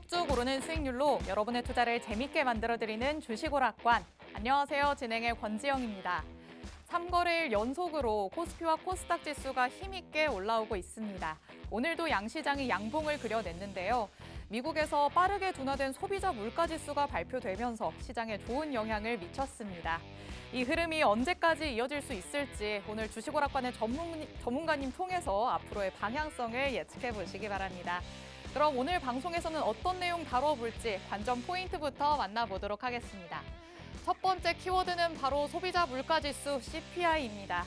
쭉쭉 오르는 수익률로 여러분의 투자를 재밌게 만들어드리는 주식오락관. 안녕하세요. 진행의 권지영입니다. 3거래일 연속으로 코스피와 코스닥 지수가 힘있게 올라오고 있습니다. 오늘도 양시장이 양봉을 그려냈는데요. 미국에서 빠르게 둔화된 소비자 물가지수가 발표되면서 시장에 좋은 영향을 미쳤습니다. 이 흐름이 언제까지 이어질 수 있을지 오늘 주식오락관의 전문가님 통해서 앞으로의 방향성을 예측해 보시기 바랍니다. 그럼 오늘 방송에서는 어떤 내용 다뤄볼지 관전 포인트부터 만나보도록 하겠습니다. 첫 번째 키워드는 바로 소비자 물가지수 CPI입니다.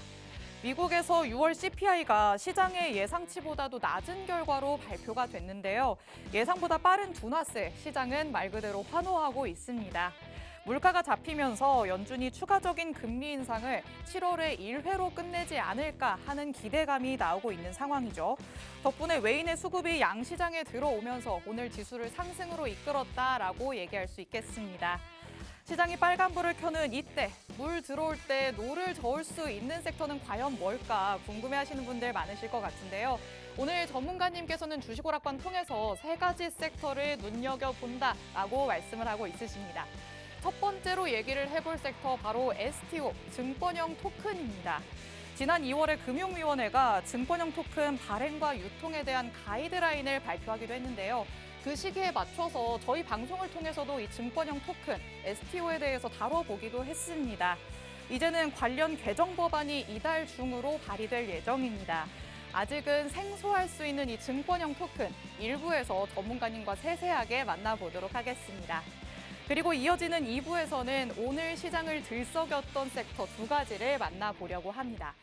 미국에서 6월 CPI가 시장의 예상치보다도 낮은 결과로 발표가 됐는데요. 예상보다 빠른 둔화세, 시장은 말 그대로 환호하고 있습니다. 물가가 잡히면서 연준이 추가적인 금리 인상을 7월에 1회로 끝내지 않을까 하는 기대감이 나오고 있는 상황이죠. 덕분에 외인의 수급이 양시장에 들어오면서 오늘 지수를 상승으로 이끌었다라고 얘기할 수 있겠습니다. 시장이 빨간불을 켜는 이때, 물 들어올 때 노를 저을 수 있는 섹터는 과연 뭘까 궁금해하시는 분들 많으실 것 같은데요. 오늘 전문가님께서는 주식오락관 통해서 3가지 섹터를 눈여겨본다라고 말씀을 하고 있으십니다. 첫 번째로 얘기를 해볼 섹터 바로 STO, 증권형 토큰입니다. 지난 2월에 금융위원회가 증권형 토큰 발행과 유통에 대한 가이드라인을 발표하기도 했는데요. 그 시기에 맞춰서 저희 방송을 통해서도 이 증권형 토큰, STO에 대해서 다뤄보기도 했습니다. 이제는 관련 개정 법안이 이달 중으로 발의될 예정입니다. 아직은 생소할 수 있는 이 증권형 토큰, 일부에서 전문가님과 세세하게 만나보도록 하겠습니다. 그리고 이어지는 2부에서는 오늘 시장을 들썩였던 섹터 2가지를 만나보려고 합니다.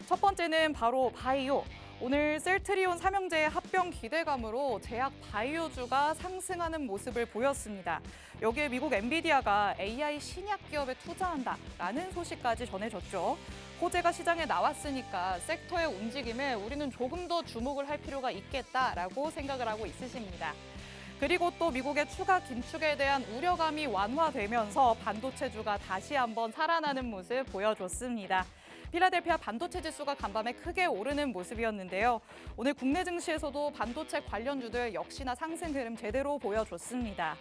첫 번째는 바로 바이오. 오늘 셀트리온 삼형제의 합병 기대감으로 제약 바이오주가 상승하는 모습을 보였습니다. 여기에 미국 엔비디아가 AI 신약 기업에 투자한다라는 소식까지 전해졌죠. 호재가 시장에 나왔으니까 섹터의 움직임에 우리는 조금 더 주목을 할 필요가 있겠다라고 생각을 하고 있으십니다. 그리고 또 미국의 추가 긴축에 대한 우려감이 완화되면서 반도체주가 다시 한번 살아나는 모습 보여줬습니다. 필라델피아 반도체 지수가 간밤에 크게 오르는 모습이었는데요. 오늘 국내 증시에서도 반도체 관련주들 역시나 상승 흐름 제대로 보여줬습니다.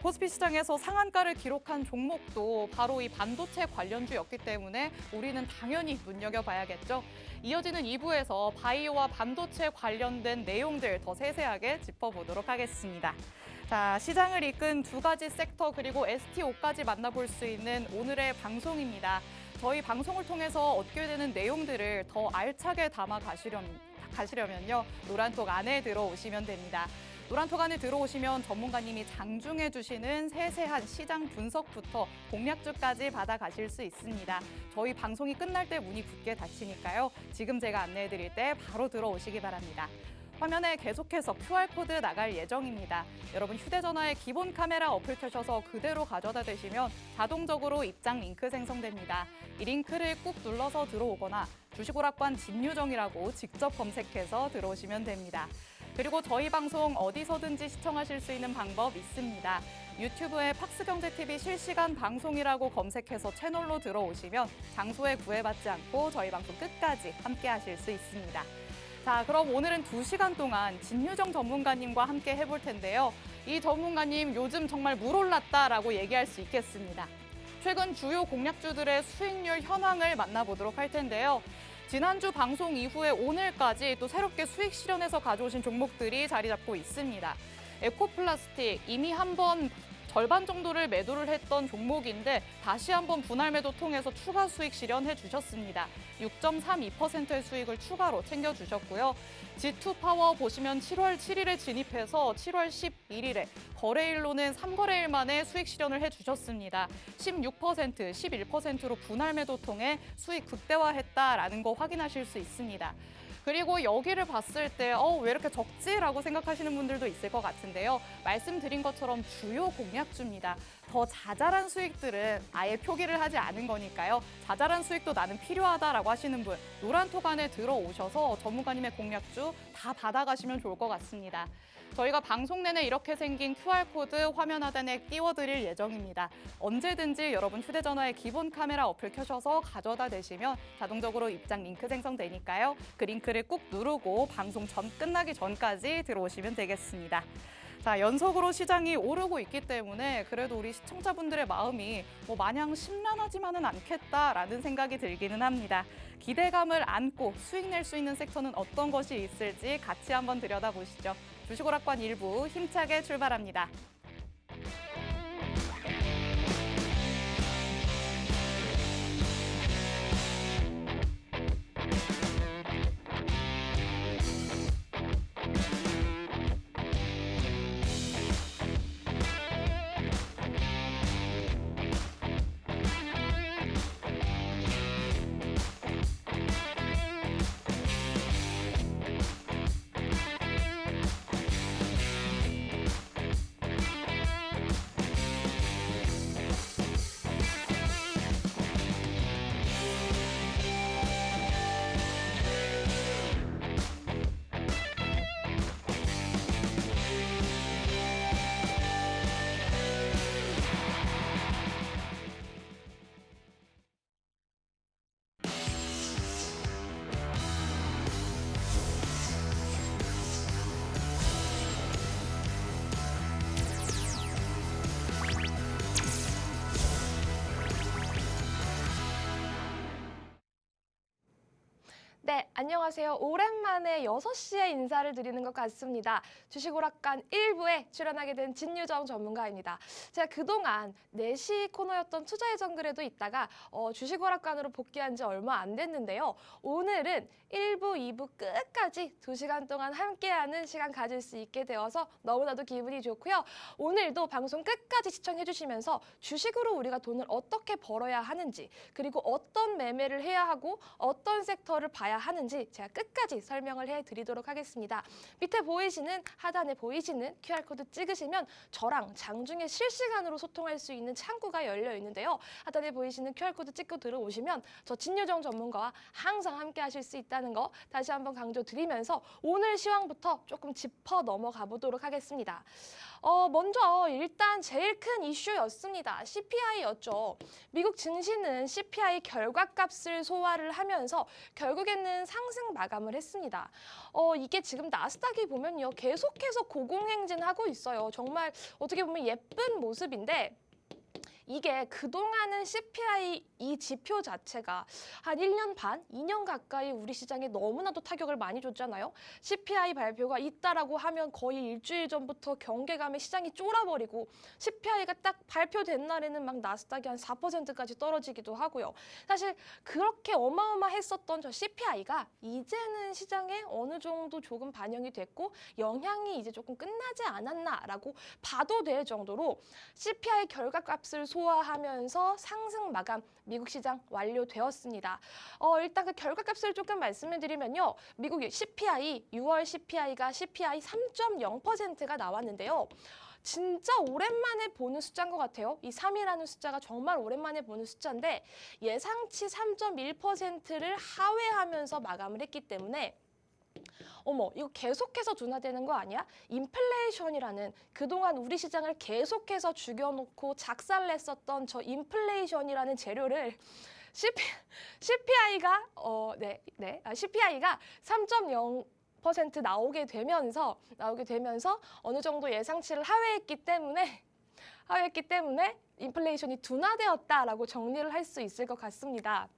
코스피 시장에서 상한가를 기록한 종목도 바로 이 반도체 관련주였기 때문에 우리는 당연히 눈여겨봐야겠죠. 이어지는 2부에서 바이오와 반도체 관련된 내용들 더 세세하게 짚어보도록 하겠습니다. 자, 시장을 이끈 2가지 섹터 그리고 STO까지 만나볼 수 있는 오늘의 방송입니다. 저희 방송을 통해서 얻게 되는 내용들을 더 알차게 담아 가시려면요. 노란톡 안에 들어오시면 됩니다. 노란톡 안에 들어오시면 전문가님이 장중해 주시는 세세한 시장 분석부터 공략주까지 받아가실 수 있습니다. 저희 방송이 끝날 때 문이 굳게 닫히니까요. 지금 제가 안내해 드릴 때 바로 들어오시기 바랍니다. 화면에 계속해서 QR코드 나갈 예정입니다. 여러분 휴대전화에 기본 카메라 어플 켜셔서 그대로 가져다 대시면 자동적으로 입장 링크 생성됩니다. 이 링크를 꾹 눌러서 들어오거나 주식오락관 진유정이라고 직접 검색해서 들어오시면 됩니다. 그리고 저희 방송 어디서든지 시청하실 수 있는 방법 있습니다. 유튜브에 팍스경제TV 실시간 방송이라고 검색해서 채널로 들어오시면 장소에 구애받지 않고 저희 방송 끝까지 함께 하실 수 있습니다. 자, 그럼 오늘은 2시간 동안 진유정 전문가님과 함께 해볼 텐데요. 이 전문가님 요즘 정말 물 올랐다라고 얘기할 수 있겠습니다. 최근 주요 공략주들의 수익률 현황을 만나보도록 할 텐데요. 지난주 방송 이후에 오늘까지 또 새롭게 수익 실현해서 가져오신 종목들이 자리 잡고 있습니다. 에코플라스틱 이미 한번 절반 정도를 매도를 했던 종목인데 다시 한번 분할 매도 통해서 추가 수익 실현해 주셨습니다. 6.32%의 수익을 추가로 챙겨주셨고요. G2파워 보시면 7월 7일에 진입해서 7월 11일에 거래일로는 3거래일 만에 수익 실현을 해주셨습니다. 16%, 11%로 분할 매도 통해 수익 극대화했다라는 거 확인하실 수 있습니다. 그리고 여기를 봤을 때 왜 이렇게 적지라고 생각하시는 분들도 있을 것 같은데요. 말씀드린 것처럼 주요 공략주입니다. 더 자잘한 수익들은 아예 표기를 하지 않은 거니까요. 자잘한 수익도 나는 필요하다라고 하시는 분 노란톡 안에 들어오셔서 전문가님의 공략주 다 받아가시면 좋을 것 같습니다. 저희가 방송 내내 이렇게 생긴 QR코드 화면 하단에 띄워드릴 예정입니다. 언제든지 여러분 휴대전화에 기본 카메라 어플 켜셔서 가져다 대시면 자동적으로 입장 링크 생성되니까요. 그 링크를 꾹 누르고 방송 끝나기 전까지 들어오시면 되겠습니다. 자, 연속으로 시장이 오르고 있기 때문에 그래도 우리 시청자분들의 마음이 마냥 심란하지만은 않겠다라는 생각이 들기는 합니다. 기대감을 안고 수익 낼 수 있는 섹터는 어떤 것이 있을지 같이 한번 들여다보시죠. 주식오락관 1부 힘차게 출발합니다. 네, 안녕하세요. 오랜만에 6시에 인사를 드리는 것 같습니다. 주식오락관 1부에 출연하게 된 진유정 전문가입니다. 제가 그동안 4시 코너였던 투자의 정글에도 있다가 주식오락관으로 복귀한 지 얼마 안 됐는데요. 오늘은 1부, 2부 끝까지 2시간 동안 함께하는 시간 가질 수 있게 되어서 너무나도 기분이 좋고요. 오늘도 방송 끝까지 시청해주시면서 주식으로 우리가 돈을 어떻게 벌어야 하는지, 그리고 어떤 매매를 해야 하고 어떤 섹터를 봐야 하는지 제가 끝까지 설명을 해드리도록 하겠습니다. 밑에 보이시는, 하단에 보이시는 QR코드 찍으시면 저랑 장중에 실시간으로 소통할 수 있는 창구가 열려 있는데요. 하단에 보이시는 QR코드 찍고 들어오시면 저 진유정 전문가와 항상 함께 하실 수 있다는 거 다시 한번 강조드리면서 오늘 시황부터 조금 짚어 넘어가 보도록 하겠습니다. 먼저 일단 제일 큰 이슈였습니다. CPI였죠. 미국 증시는 CPI 결과값을 소화를 하면서 결국에는 상승 마감을 했습니다. 이게 지금 나스닥이 보면요. 계속해서 고공행진하고 있어요. 정말 어떻게 보면 예쁜 모습인데 이게 그동안은 CPI 이 지표 자체가 한 1년 반, 2년 가까이 우리 시장에 너무나도 타격을 많이 줬잖아요. CPI 발표가 있다라고 하면 거의 일주일 전부터 경계감에 시장이 쫄아버리고 CPI가 딱 발표된 날에는 막 나스닥이 한 4%까지 떨어지기도 하고요. 사실 그렇게 어마어마했었던 저 CPI가 이제는 시장에 어느 정도 조금 반영이 됐고 영향이 이제 조금 끝나지 않았나라고 봐도 될 정도로 CPI 결과값을 소화하면서 상승 마감 미국 시장 완료되었습니다. 일단 그 결과값을 조금 말씀을 드리면요. 미국 CPI, 6월 CPI가 CPI 3.0%가 나왔는데요. 진짜 오랜만에 보는 숫자인 것 같아요. 이 3이라는 숫자가 정말 오랜만에 보는 숫자인데 예상치 3.1%를 하회하면서 마감을 했기 때문에 어머, 이거 계속해서 둔화되는 거 아니야? 인플레이션이라는 그동안 우리 시장을 계속해서 죽여놓고 작살냈었던 저 인플레이션이라는 재료를 CPI가 CPI가 3.0% 나오게 되면서 어느 정도 예상치를 하회했기 때문에 인플레이션이 둔화되었다라고 정리를 할 수 있을 것 같습니다.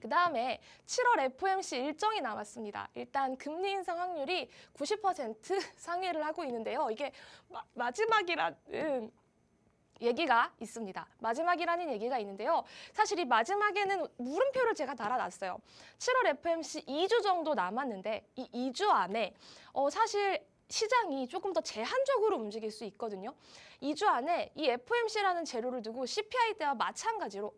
그 다음에 7월 FOMC 일정이 남았습니다. 일단 금리 인상 확률이 90% 상회를 하고 있는데요. 이게 마지막이라는 얘기가 있습니다. 마지막이라는 얘기가 있는데요. 사실 이 마지막에는 물음표를 제가 달아놨어요. 7월 FOMC 2주 정도 남았는데 이 2주 안에 사실 시장이 조금 더 제한적으로 움직일 수 있거든요. 2주 안에 이 FOMC라는 재료를 두고 CPI 때와 마찬가지로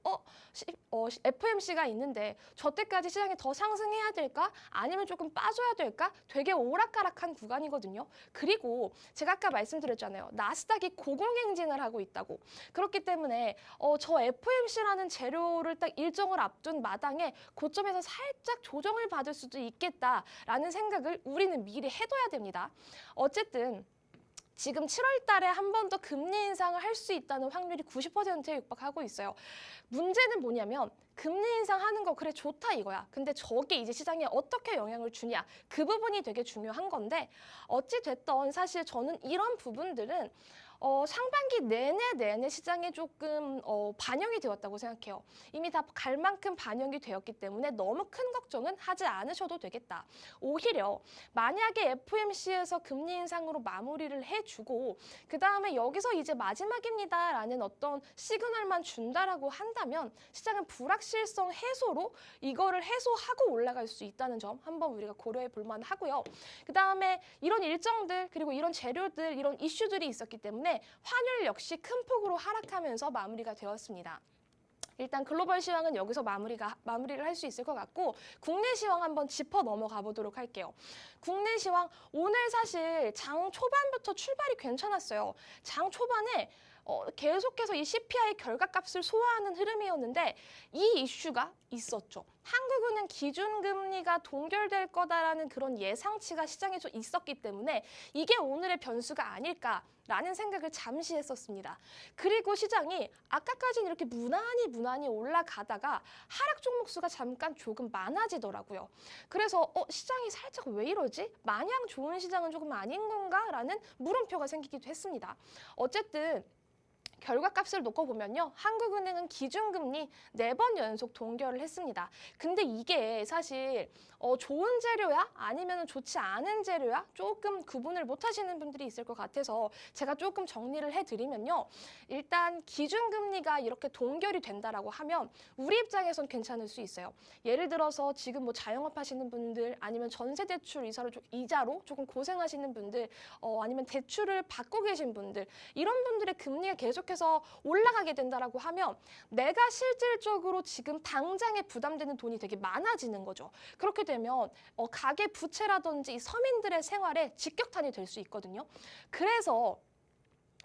FOMC가 있는데 저 때까지 시장이 더 상승해야 될까? 아니면 조금 빠져야 될까? 되게 오락가락한 구간이거든요. 그리고 제가 아까 말씀드렸잖아요. 나스닥이 고공행진을 하고 있다고. 그렇기 때문에 저 FOMC라는 재료를 딱 일정을 앞둔 마당에 고점에서 살짝 조정을 받을 수도 있겠다라는 생각을 우리는 미리 해둬야 됩니다. 어쨌든 지금 7월 달에 한 번 더 금리 인상을 할 수 있다는 확률이 90%에 육박하고 있어요. 문제는 뭐냐면 금리 인상하는 거 그래 좋다 이거야. 근데 저게 이제 시장에 어떻게 영향을 주냐 그 부분이 되게 중요한 건데 어찌 됐던 사실 저는 이런 부분들은 상반기 내내 시장에 조금 반영이 되었다고 생각해요. 이미 다 갈 만큼 반영이 되었기 때문에 너무 큰 걱정은 하지 않으셔도 되겠다. 오히려 만약에 FOMC에서 금리 인상으로 마무리를 해주고 그 다음에 여기서 이제 마지막입니다라는 어떤 시그널만 준다라고 한다면 시장은 불확실성 해소로 이거를 해소하고 올라갈 수 있다는 점 한번 우리가 고려해 볼 만하고요. 그 다음에 이런 일정들 그리고 이런 재료들 이런 이슈들이 있었기 때문에 환율 역시 큰 폭으로 하락하면서 마무리가 되었습니다. 일단 글로벌 시황은 여기서 마무리를 할 수 있을 것 같고 국내 시황 한번 짚어 넘어가 보도록 할게요. 국내 시황 오늘 사실 장 초반부터 출발이 괜찮았어요. 장 초반에 계속해서 이 CPI 결과값을 소화하는 흐름이었는데 이 이슈가 있었죠. 한국은행 기준금리가 동결될 거다라는 그런 예상치가 시장에 좀 있었기 때문에 이게 오늘의 변수가 아닐까라는 생각을 잠시 했었습니다. 그리고 시장이 아까까지는 이렇게 무난히 올라가다가 하락 종목 수가 잠깐 조금 많아지더라고요. 그래서 시장이 살짝 왜 이러지? 마냥 좋은 시장은 조금 아닌 건가라는 물음표가 생기기도 했습니다. 어쨌든 결과값을 놓고 보면요. 한국은행은 기준금리 4번 연속 동결을 했습니다. 근데 이게 사실 좋은 재료야? 아니면 좋지 않은 재료야? 조금 구분을 못 하시는 분들이 있을 것 같아서 제가 조금 정리를 해드리면요. 일단 기준금리가 이렇게 동결이 된다라고 하면 우리 입장에선 괜찮을 수 있어요. 예를 들어서 지금 뭐 자영업 하시는 분들 아니면 전세대출 이자로 조금 고생하시는 분들 아니면 대출을 받고 계신 분들 이런 분들의 금리가 계속해서 올라가게 된다라고 하면 내가 실질적으로 지금 당장에 부담되는 돈이 되게 많아지는 거죠. 그렇게 되면 가계 부채라든지 서민들의 생활에 직격탄이 될 수 있거든요. 그래서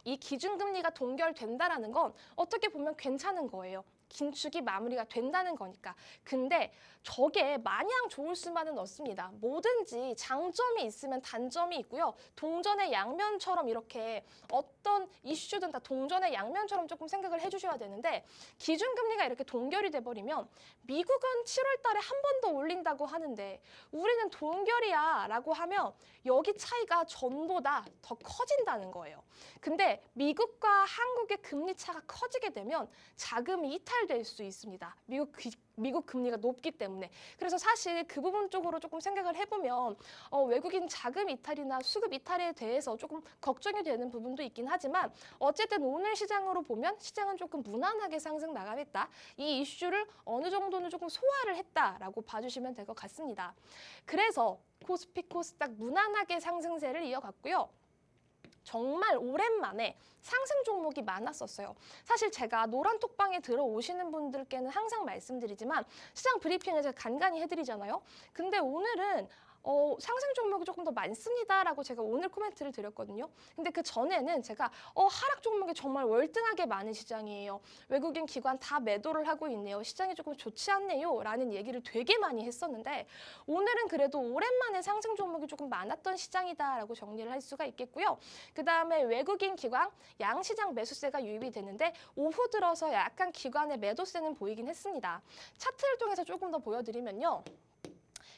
이 기준금리가 동결된다라는 건 어떻게 보면 괜찮은 거예요. 긴축이 마무리가 된다는 거니까. 근데 저게 마냥 좋을 수만은 없습니다. 뭐든지 장점이 있으면 단점이 있고요. 동전의 양면처럼 이렇게 어떤 이슈든 다 동전의 양면처럼 조금 생각을 해주셔야 되는데 기준금리가 이렇게 동결이 돼버리면 미국은 7월 달에 한 번 더 올린다고 하는데 우리는 동결이야 라고 하면 여기 차이가 전보다 더 커진다는 거예요. 근데 미국과 한국의 금리 차가 커지게 되면 자금이 이탈될 수 있습니다. 미국 금리가 높기 때문에. 그래서 사실 그 부분 쪽으로 조금 생각을 해보면 외국인 자금 이탈이나 수급 이탈에 대해서 조금 걱정이 되는 부분도 있긴 하지만 어쨌든 오늘 시장으로 보면 시장은 조금 무난하게 상승 나가겠다. 이 이슈를 어느 정도는 조금 소화를 했다라고 봐주시면 될 것 같습니다. 그래서 코스피, 코스닥 무난하게 상승세를 이어갔고요. 정말 오랜만에 상승 종목이 많았었어요. 사실 제가 노란톡방에 들어오시는 분들께는 항상 말씀드리지만 시장 브리핑을 제가 간간히 해드리잖아요. 근데 오늘은 상승 종목이 조금 더 많습니다라고 제가 오늘 코멘트를 드렸거든요. 근데 그 전에는 제가 하락 종목이 정말 월등하게 많은 시장이에요. 외국인 기관 다 매도를 하고 있네요. 시장이 조금 좋지 않네요. 라는 얘기를 되게 많이 했었는데 오늘은 그래도 오랜만에 상승 종목이 조금 많았던 시장이다라고 정리를 할 수가 있겠고요. 그 다음에 외국인 기관 양시장 매수세가 유입이 되는데 오후 들어서 약간 기관의 매도세는 보이긴 했습니다. 차트를 통해서 조금 더 보여드리면요.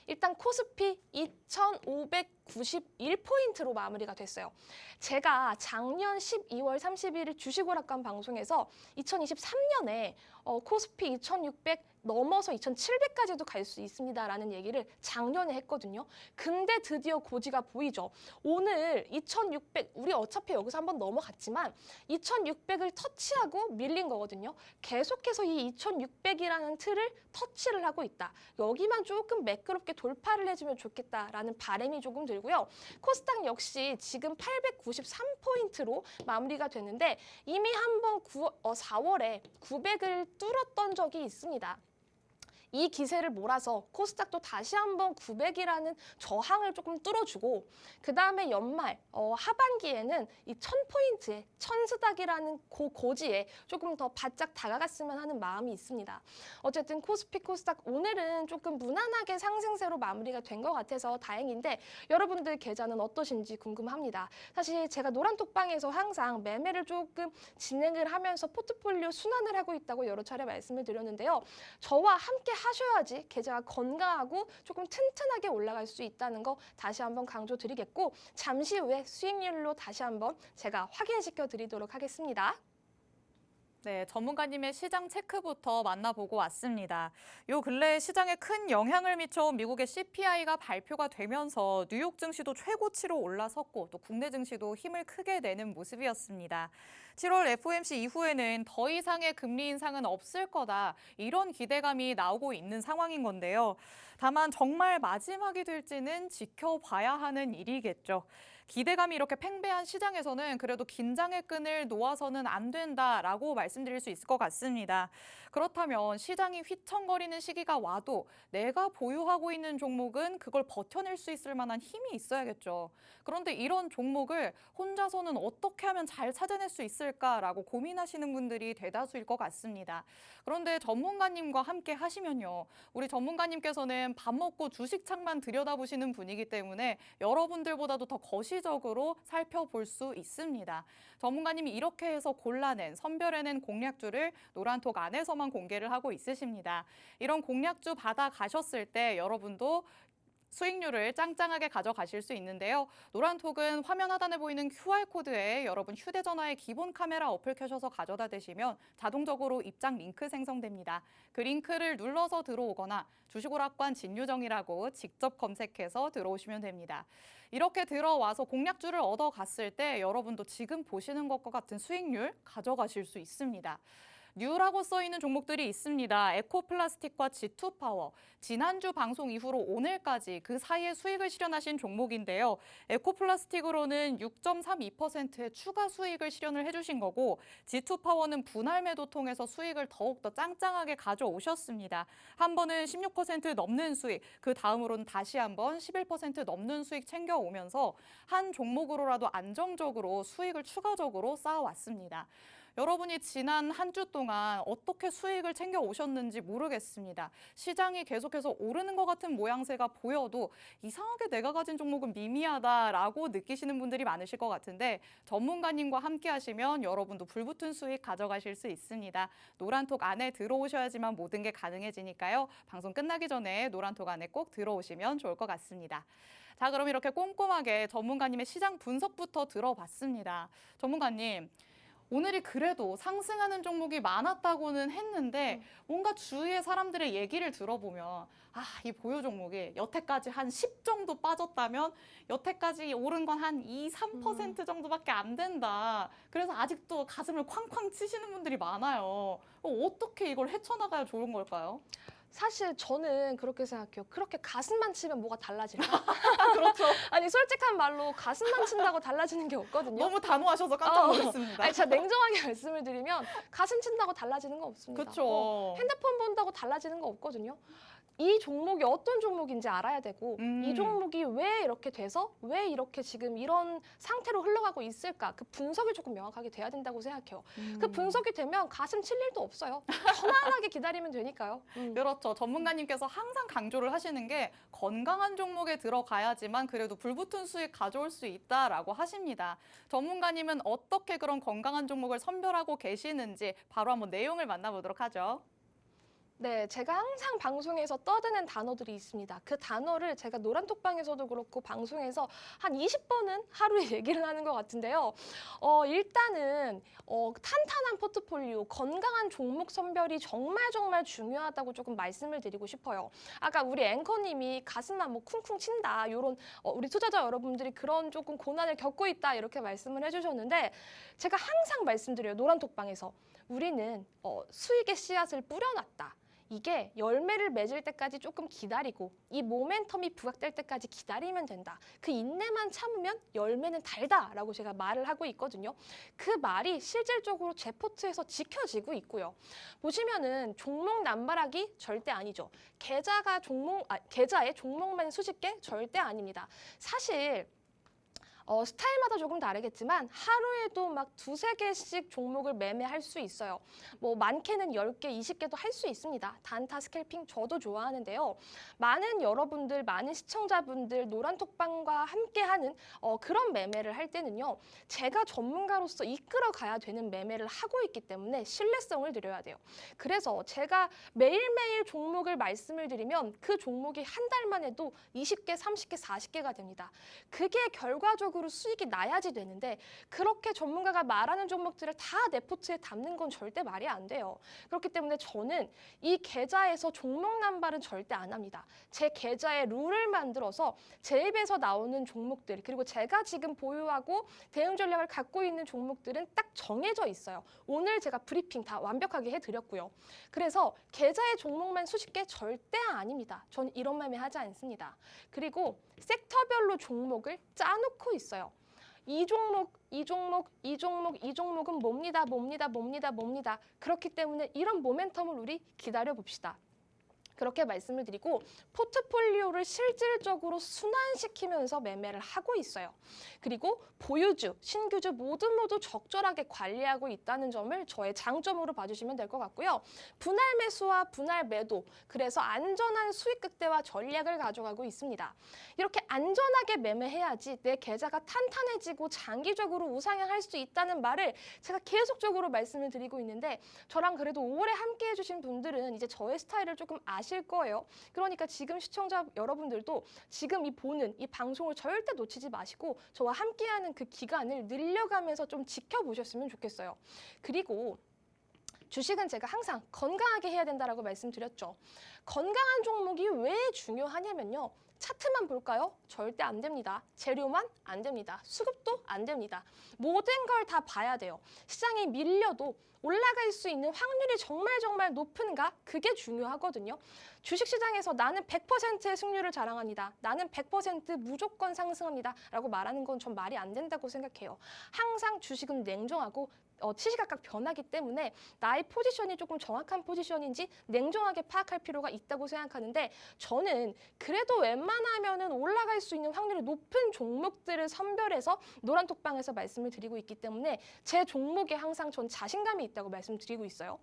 일단 코스피 2,591포인트로 마무리가 됐어요. 제가 작년 12월 31일 주식오락관 방송에서 2023년에 코스피 2,600 넘어서 2,700까지도 갈 수 있습니다라는 얘기를 작년에 했거든요. 근데 드디어 고지가 보이죠. 오늘 2,600, 우리 어차피 여기서 한번 넘어갔지만 2,600을 터치하고 밀린 거거든요. 계속해서 이 2,600이라는 틀을 터치를 하고 있다. 여기만 조금 매끄럽게 돌파를 해주면 좋겠다라는 바람이 조금 들고요. 코스닥 역시 지금 893포인트로 마무리가 됐는데 이미 한번 4월에 900을 뚫었던 적이 있습니다. 이 기세를 몰아서 코스닥도 다시 한번 900이라는 저항을 조금 뚫어주고 그 다음에 연말 하반기에는 이 1000포인트에 천스닥이라는 고지에 조금 더 바짝 다가갔으면 하는 마음이 있습니다. 어쨌든 코스피 코스닥 오늘은 조금 무난하게 상승세로 마무리가 된 것 같아서 다행인데 여러분들 계좌는 어떠신지 궁금합니다. 사실 제가 노란톡방에서 항상 매매를 조금 진행을 하면서 포트폴리오 순환을 하고 있다고 여러 차례 말씀을 드렸는데요. 저와 함께 하셔야지 계좌가 건강하고 조금 튼튼하게 올라갈 수 있다는 거 다시 한번 강조드리겠고 잠시 후에 수익률로 다시 한번 제가 확인시켜 드리도록 하겠습니다. 네, 전문가님의 시장 체크부터 만나보고 왔습니다. 요 근래 시장에 큰 영향을 미쳐온 미국의 CPI가 발표가 되면서 뉴욕 증시도 최고치로 올라섰고 또 국내 증시도 힘을 크게 내는 모습이었습니다. 7월 FOMC 이후에는 더 이상의 금리 인상은 없을 거다 이런 기대감이 나오고 있는 상황인 건데요. 다만 정말 마지막이 될지는 지켜봐야 하는 일이겠죠. 기대감이 이렇게 팽배한 시장에서는 그래도 긴장의 끈을 놓아서는 안 된다라고 말씀드릴 수 있을 것 같습니다. 그렇다면 시장이 휘청거리는 시기가 와도 내가 보유하고 있는 종목은 그걸 버텨낼 수 있을 만한 힘이 있어야겠죠. 그런데 이런 종목을 혼자서는 어떻게 하면 잘 찾아낼 수 있을까라고 고민하시는 분들이 대다수일 것 같습니다. 그런데 전문가님과 함께 하시면요. 우리 전문가님께서는 밥 먹고 주식창만 들여다보시는 분이기 때문에 여러분들보다도 더 거시적으로 살펴볼 수 있습니다. 전문가님이 이렇게 해서 골라낸, 선별해낸 공략주를 노란톡 안에서만 공개를 하고 있으십니다. 이런 공략주 받아가셨을 때 여러분도 수익률을 짱짱하게 가져가실 수 있는데요. 노란톡은 화면 하단에 보이는 QR코드에 여러분 휴대전화의 기본 카메라 어플 켜셔서 가져다 대시면 자동적으로 입장 링크 생성됩니다. 그 링크를 눌러서 들어오거나 주식오락관 진유정이라고 직접 검색해서 들어오시면 됩니다. 이렇게 들어와서 공략주를 얻어갔을 때 여러분도 지금 보시는 것과 같은 수익률 가져가실 수 있습니다. 뉴라고 써있는 종목들이 있습니다. 에코플라스틱과 G2파워. 지난주 방송 이후로 오늘까지 그 사이에 수익을 실현하신 종목인데요. 에코플라스틱으로는 6.32%의 추가 수익을 실현을 해주신 거고 G2파워는 분할 매도 통해서 수익을 더욱더 짱짱하게 가져오셨습니다. 한 번은 16% 넘는 수익, 그 다음으로는 다시 한번 11% 넘는 수익 챙겨오면서 한 종목으로라도 안정적으로 수익을 추가적으로 쌓아왔습니다. 여러분이 지난 한 주 동안 어떻게 수익을 챙겨 오셨는지 모르겠습니다. 시장이 계속해서 오르는 것 같은 모양새가 보여도 이상하게 내가 가진 종목은 미미하다라고 느끼시는 분들이 많으실 것 같은데 전문가님과 함께 하시면 여러분도 불붙은 수익 가져가실 수 있습니다. 노란톡 안에 들어오셔야지만 모든 게 가능해지니까요. 방송 끝나기 전에 노란톡 안에 꼭 들어오시면 좋을 것 같습니다. 자, 그럼 이렇게 꼼꼼하게 전문가님의 시장 분석부터 들어봤습니다. 전문가님. 오늘이 그래도 상승하는 종목이 많았다고는 했는데 뭔가 주위의 사람들의 얘기를 들어보면 이 보유 종목이 여태까지 한 10 정도 빠졌다면 여태까지 오른 건 한 2, 3% 정도밖에 안 된다. 그래서 아직도 가슴을 쾅쾅 치시는 분들이 많아요. 어떻게 이걸 헤쳐나가야 좋은 걸까요? 사실 저는 그렇게 생각해요. 그렇게 가슴만 치면 뭐가 달라질까? 그렇죠. 아니 솔직한 말로 가슴만 친다고 달라지는 게 없거든요. 너무 단호하셔서 깜짝 놀랐습니다. 아니, 제가 냉정하게 말씀을 드리면 가슴 친다고 달라지는 거 없습니다. 그렇죠. 핸드폰 본다고 달라지는 거 없거든요. 이 종목이 어떤 종목인지 알아야 되고 이 종목이 왜 이렇게 돼서 왜 이렇게 지금 이런 상태로 흘러가고 있을까 그 분석이 조금 명확하게 돼야 된다고 생각해요. 그 분석이 되면 가슴 칠 일도 없어요. 편안하게 기다리면 되니까요. 그렇죠. 전문가님께서 항상 강조를 하시는 게 건강한 종목에 들어가야지만 그래도 불붙은 수익 가져올 수 있다라고 하십니다. 전문가님은 어떻게 그런 건강한 종목을 선별하고 계시는지 바로 한번 내용을 만나보도록 하죠. 네, 제가 항상 방송에서 떠드는 단어들이 있습니다. 그 단어를 제가 노란톡방에서도 그렇고 방송에서 한 20번은 하루에 얘기를 하는 것 같은데요. 일단은 탄탄한 포트폴리오, 건강한 종목 선별이 정말 중요하다고 조금 말씀을 드리고 싶어요. 아까 우리 앵커님이 가슴만 뭐 쿵쿵 친다, 이런 우리 투자자 여러분들이 그런 조금 고난을 겪고 있다 이렇게 말씀을 해주셨는데 제가 항상 말씀드려요. 노란톡방에서 우리는 수익의 씨앗을 뿌려놨다. 이게 열매를 맺을 때까지 조금 기다리고 이 모멘텀이 부각될 때까지 기다리면 된다. 그 인내만 참으면 열매는 달다라고 제가 말을 하고 있거든요. 그 말이 실질적으로 제 포트에서 지켜지고 있고요. 보시면은 종목 남발하기 절대 아니죠. 계좌에 종목만 수십 개 절대 아닙니다. 사실 스타일마다 조금 다르겠지만 하루에도 막 두세 개씩 종목을 매매할 수 있어요. 뭐 많게는 10개, 20개도 할 수 있습니다. 단타 스캘핑 저도 좋아하는데요. 많은 여러분들, 많은 시청자분들 노란톡방과 함께하는 그런 매매를 할 때는요. 제가 전문가로서 이끌어 가야 되는 매매를 하고 있기 때문에 신뢰성을 드려야 돼요. 그래서 제가 매일매일 종목을 말씀을 드리면 그 종목이 한 달만 해도 20개, 30개, 40개가 됩니다. 그게 결과적으로 수익이 나야지 되는데 그렇게 전문가가 말하는 종목들을 다 내 포트에 담는 건 절대 말이 안 돼요. 그렇기 때문에 저는 이 계좌에서 종목 남발은 절대 안 합니다. 제 계좌에 룰을 만들어서 제 입에서 나오는 종목들 그리고 제가 지금 보유하고 대응 전략을 갖고 있는 종목들은 딱 정해져 있어요. 오늘 제가 브리핑 다 완벽하게 해드렸고요. 그래서 계좌의 종목만 수십 개 절대 아닙니다. 저는 이런 매매 하지 않습니다. 그리고 섹터별로 종목을 짜놓고 있어요. 이 종목, 이 종목, 이 종목, 이 종목은 뭡니다, 뭡니다, 뭡니다, 뭡니다. 그렇기 때문에 이런 모멘텀을 우리 기다려 봅시다. 그렇게 말씀을 드리고 포트폴리오를 실질적으로 순환시키면서 매매를 하고 있어요. 그리고 보유주, 신규주 모두 적절하게 관리하고 있다는 점을 저의 장점으로 봐주시면 될 것 같고요. 분할 매수와 분할 매도, 그래서 안전한 수익 극대화 전략을 가져가고 있습니다. 이렇게 안전하게 매매해야지 내 계좌가 탄탄해지고 장기적으로 우상향할 수 있다는 말을 제가 계속적으로 말씀을 드리고 있는데 저랑 그래도 오래 함께해 주신 분들은 이제 저의 스타일을 조금 아실 거예요. 그러니까 지금 시청자 여러분들도 지금 보는 이 방송을 절대 놓치지 마시고 저와 함께하는 그 기간을 늘려가면서 좀 지켜보셨으면 좋겠어요. 그리고 주식은 제가 항상 건강하게 해야 된다라고 말씀드렸죠. 건강한 종목이 왜 중요하냐면요. 차트만 볼까요? 절대 안 됩니다. 재료만 안 됩니다. 수급도 안 됩니다. 모든 걸 다 봐야 돼요. 시장이 밀려도 올라갈 수 있는 확률이 정말 높은가? 그게 중요하거든요. 주식시장에서 나는 100%의 승률을 자랑합니다. 나는 100% 무조건 상승합니다. 라고 말하는 건 전 말이 안 된다고 생각해요. 항상 주식은 냉정하고 시시각각 변하기 때문에 나의 포지션이 조금 정확한 포지션인지 냉정하게 파악할 필요가 있다고 생각하는데 저는 그래도 웬만하면은 올라갈 수 있는 확률이 높은 종목들을 선별해서 노란톡방에서 말씀을 드리고 있기 때문에 제 종목에 항상 전 자신감이 있다고 말씀드리고 있어요.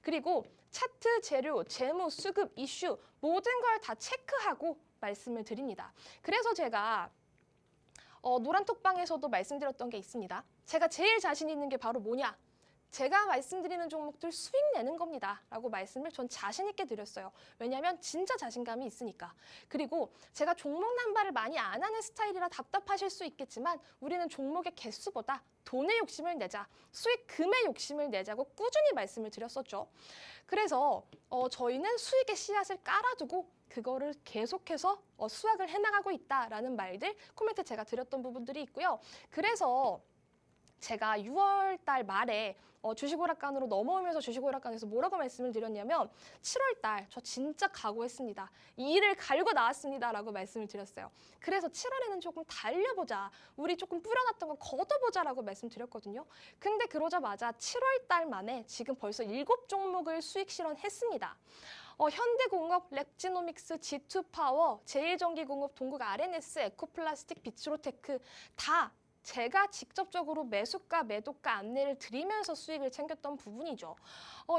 그리고 차트, 재료, 재무, 수급, 이슈 모든 걸 다 체크하고 말씀을 드립니다. 그래서 제가 노란톡방에서도 말씀드렸던 게 있습니다. 제가 제일 자신 있는 게 바로 뭐냐? 제가 말씀드리는 종목들 수익 내는 겁니다. 라고 말씀을 전 자신 있게 드렸어요. 왜냐하면 진짜 자신감이 있으니까. 그리고 제가 종목 남발을 많이 안 하는 스타일이라 답답하실 수 있겠지만 우리는 종목의 개수보다 돈의 욕심을 내자, 수익금의 욕심을 내자고 꾸준히 말씀을 드렸었죠. 그래서 저희는 수익의 씨앗을 깔아두고 그거를 계속해서 수확을 해나가고 있다라는 말들 코멘트 제가 드렸던 부분들이 있고요. 그래서 제가 6월 달 말에 주식오락관으로 넘어오면서 주식오락관에서 뭐라고 말씀을 드렸냐면 7월 달 저 진짜 각오했습니다. 이 일을 갈고 나왔습니다. 라고 말씀을 드렸어요. 그래서 7월에는 조금 달려보자. 우리 조금 뿌려놨던 거 걷어보자 라고 말씀드렸거든요. 근데 그러자마자 7월 달 만에 지금 벌써 7종목을 수익 실현했습니다. 현대공업, 랩지노믹스, G2파워, 제일전기공업, 동국 RNS, 에코플라스틱, 비츠로테크 다 제가 직접적으로 매수가, 매도가 안내를 드리면서 수익을 챙겼던 부분이죠.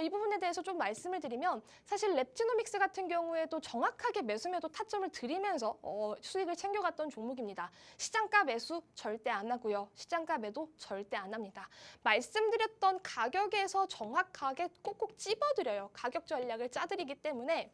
이 부분에 대해서 좀 말씀을 드리면 사실 랩지노믹스 같은 경우에도 정확하게 매수, 매도 타점을 드리면서 수익을 챙겨갔던 종목입니다. 시장가 매수 절대 안 하고요. 시장가 매도 절대 안 합니다. 말씀드렸던 가격에서 정확하게 꼭꼭 찝어드려요. 가격 전략을 짜드리기 때문에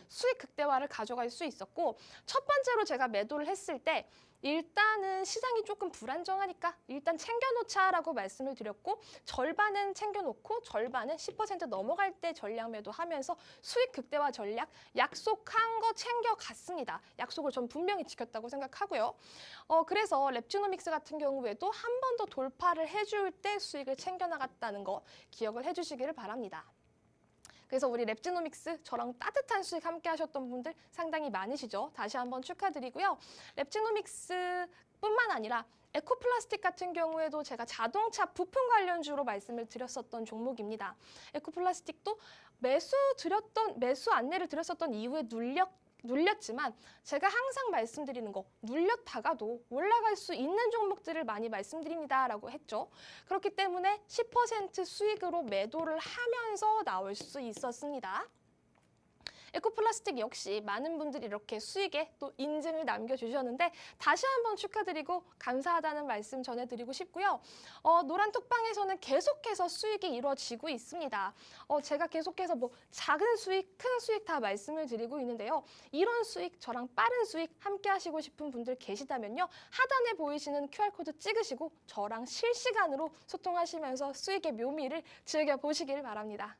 수익 극대화를 가져갈 수 있었고 첫 번째로 제가 매도를 했을 때 일단은 시장이 조금 불안정하니까 일단 챙겨놓자라고 말씀을 드렸고 절반은 챙겨놓고 절반은 10% 넘어갈 때 전략 매도하면서 수익 극대화 전략 약속한 거 챙겨갔습니다. 약속을 전 분명히 지켰다고 생각하고요. 그래서 랩지노믹스 같은 경우에도 한 번 더 돌파를 해줄 때 수익을 챙겨나갔다는 거 기억을 해주시기를 바랍니다. 그래서 우리 랩지노믹스 저랑 따뜻한 수익 함께 하셨던 분들 상당히 많으시죠. 다시 한번 축하드리고요. 랩지노믹스뿐만 아니라 에코플라스틱 같은 경우에도 제가 자동차 부품 관련주로 말씀을 드렸었던 종목입니다. 에코플라스틱도 매수 안내를 드렸었던 이후에 눌렸지만 제가 항상 말씀드리는 거 눌렸다가도 올라갈 수 있는 종목들을 많이 말씀드립니다라고 했죠. 그렇기 때문에 10% 수익으로 매도를 하면서 나올 수 있었습니다. 에코플라스틱 역시 많은 분들이 이렇게 수익에 또 인증을 남겨주셨는데 다시 한번 축하드리고 감사하다는 말씀 전해드리고 싶고요. 노란 톡방에서는 계속해서 수익이 이루어지고 있습니다. 제가 계속해서 뭐 작은 수익, 큰 수익 다 말씀을 드리고 있는데요. 이런 수익, 저랑 빠른 수익 함께 하시고 싶은 분들 계시다면요. 하단에 보이시는 QR코드 찍으시고 저랑 실시간으로 소통하시면서 수익의 묘미를 즐겨보시길 바랍니다.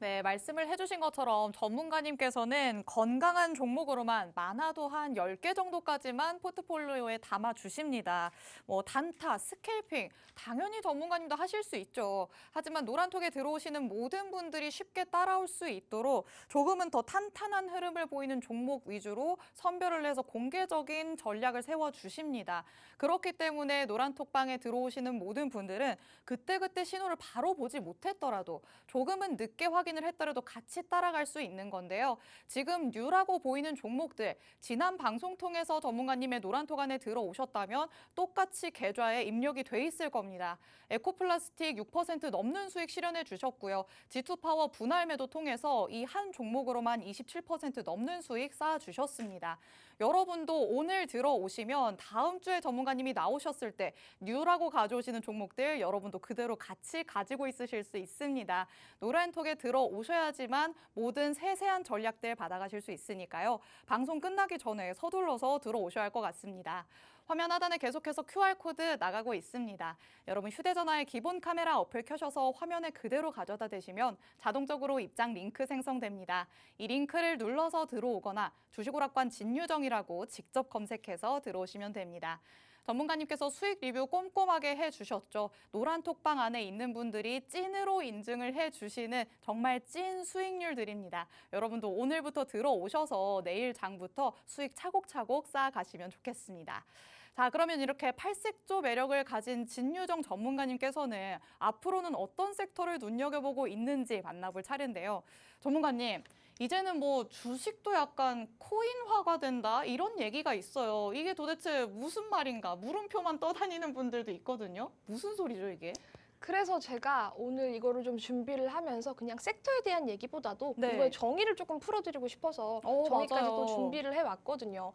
네, 말씀을 해주신 것처럼 전문가님께서는 건강한 종목으로만 많아도 한 10개 정도까지만 포트폴리오에 담아주십니다. 뭐 단타, 스캘핑, 당연히 전문가님도 하실 수 있죠. 하지만 노란톡에 들어오시는 모든 분들이 쉽게 따라올 수 있도록 조금은 더 탄탄한 흐름을 보이는 종목 위주로 선별을 해서 공개적인 전략을 세워주십니다. 그렇기 때문에 노란톡방에 들어오시는 모든 분들은 그때그때 신호를 바로 보지 못했더라도 조금은 늦게 확인을 했더라도 같이 따라갈 수 있는 건데요. 지금 뉴라고 보이는 종목들, 지난 방송 통해서 전문가님의 노란톡 안에 들어오셨다면 똑같이 계좌에 입력이 돼 있을 겁니다. 에코플라스틱 6% 넘는 수익 실현해 주셨고요. G2파워 분할 매도 통해서 이 한 종목으로만 27% 넘는 수익 쌓아 주셨습니다. 여러분도 오늘 들어오시면 다음 주에 전문가님이 나오셨을 때 뉴라고 가져오시는 종목들 여러분도 그대로 같이 가지고 있으실 수 있습니다. 노란톡에 들어오셔야지만 모든 세세한 전략들 받아가실 수 있으니까요. 방송 끝나기 전에 서둘러서 들어오셔야 할 것 같습니다. 화면 하단에 계속해서 QR코드 나가고 있습니다. 여러분 휴대전화에 기본 카메라 어플 켜셔서 화면에 그대로 가져다 대시면 자동적으로 입장 링크 생성됩니다. 이 링크를 눌러서 들어오거나 주식오락관 진유정이라고 직접 검색해서 들어오시면 됩니다. 전문가님께서 수익 리뷰 꼼꼼하게 해주셨죠. 노란톡방 안에 있는 분들이 찐으로 인증을 해주시는 정말 찐 수익률들입니다. 여러분도 오늘부터 들어오셔서 내일 장부터 수익 차곡차곡 쌓아가시면 좋겠습니다. 자, 그러면 이렇게 팔색조 매력을 가진 진유정 전문가님께서는 앞으로는 어떤 섹터를 눈여겨보고 있는지 만나볼 차례인데요. 전문가님, 이제는 뭐 주식도 약간 코인화가 된다 이런 얘기가 있어요. 이게 도대체 무슨 말인가? 물음표만 떠다니는 분들도 있거든요. 무슨 소리죠, 이게? 그래서 제가 오늘 이거를 좀 준비를 하면서 그냥 섹터에 대한 얘기보다도 네. 이거의 정의를 조금 풀어드리고 싶어서 정의까지 맞아요. 또 준비를 해왔거든요.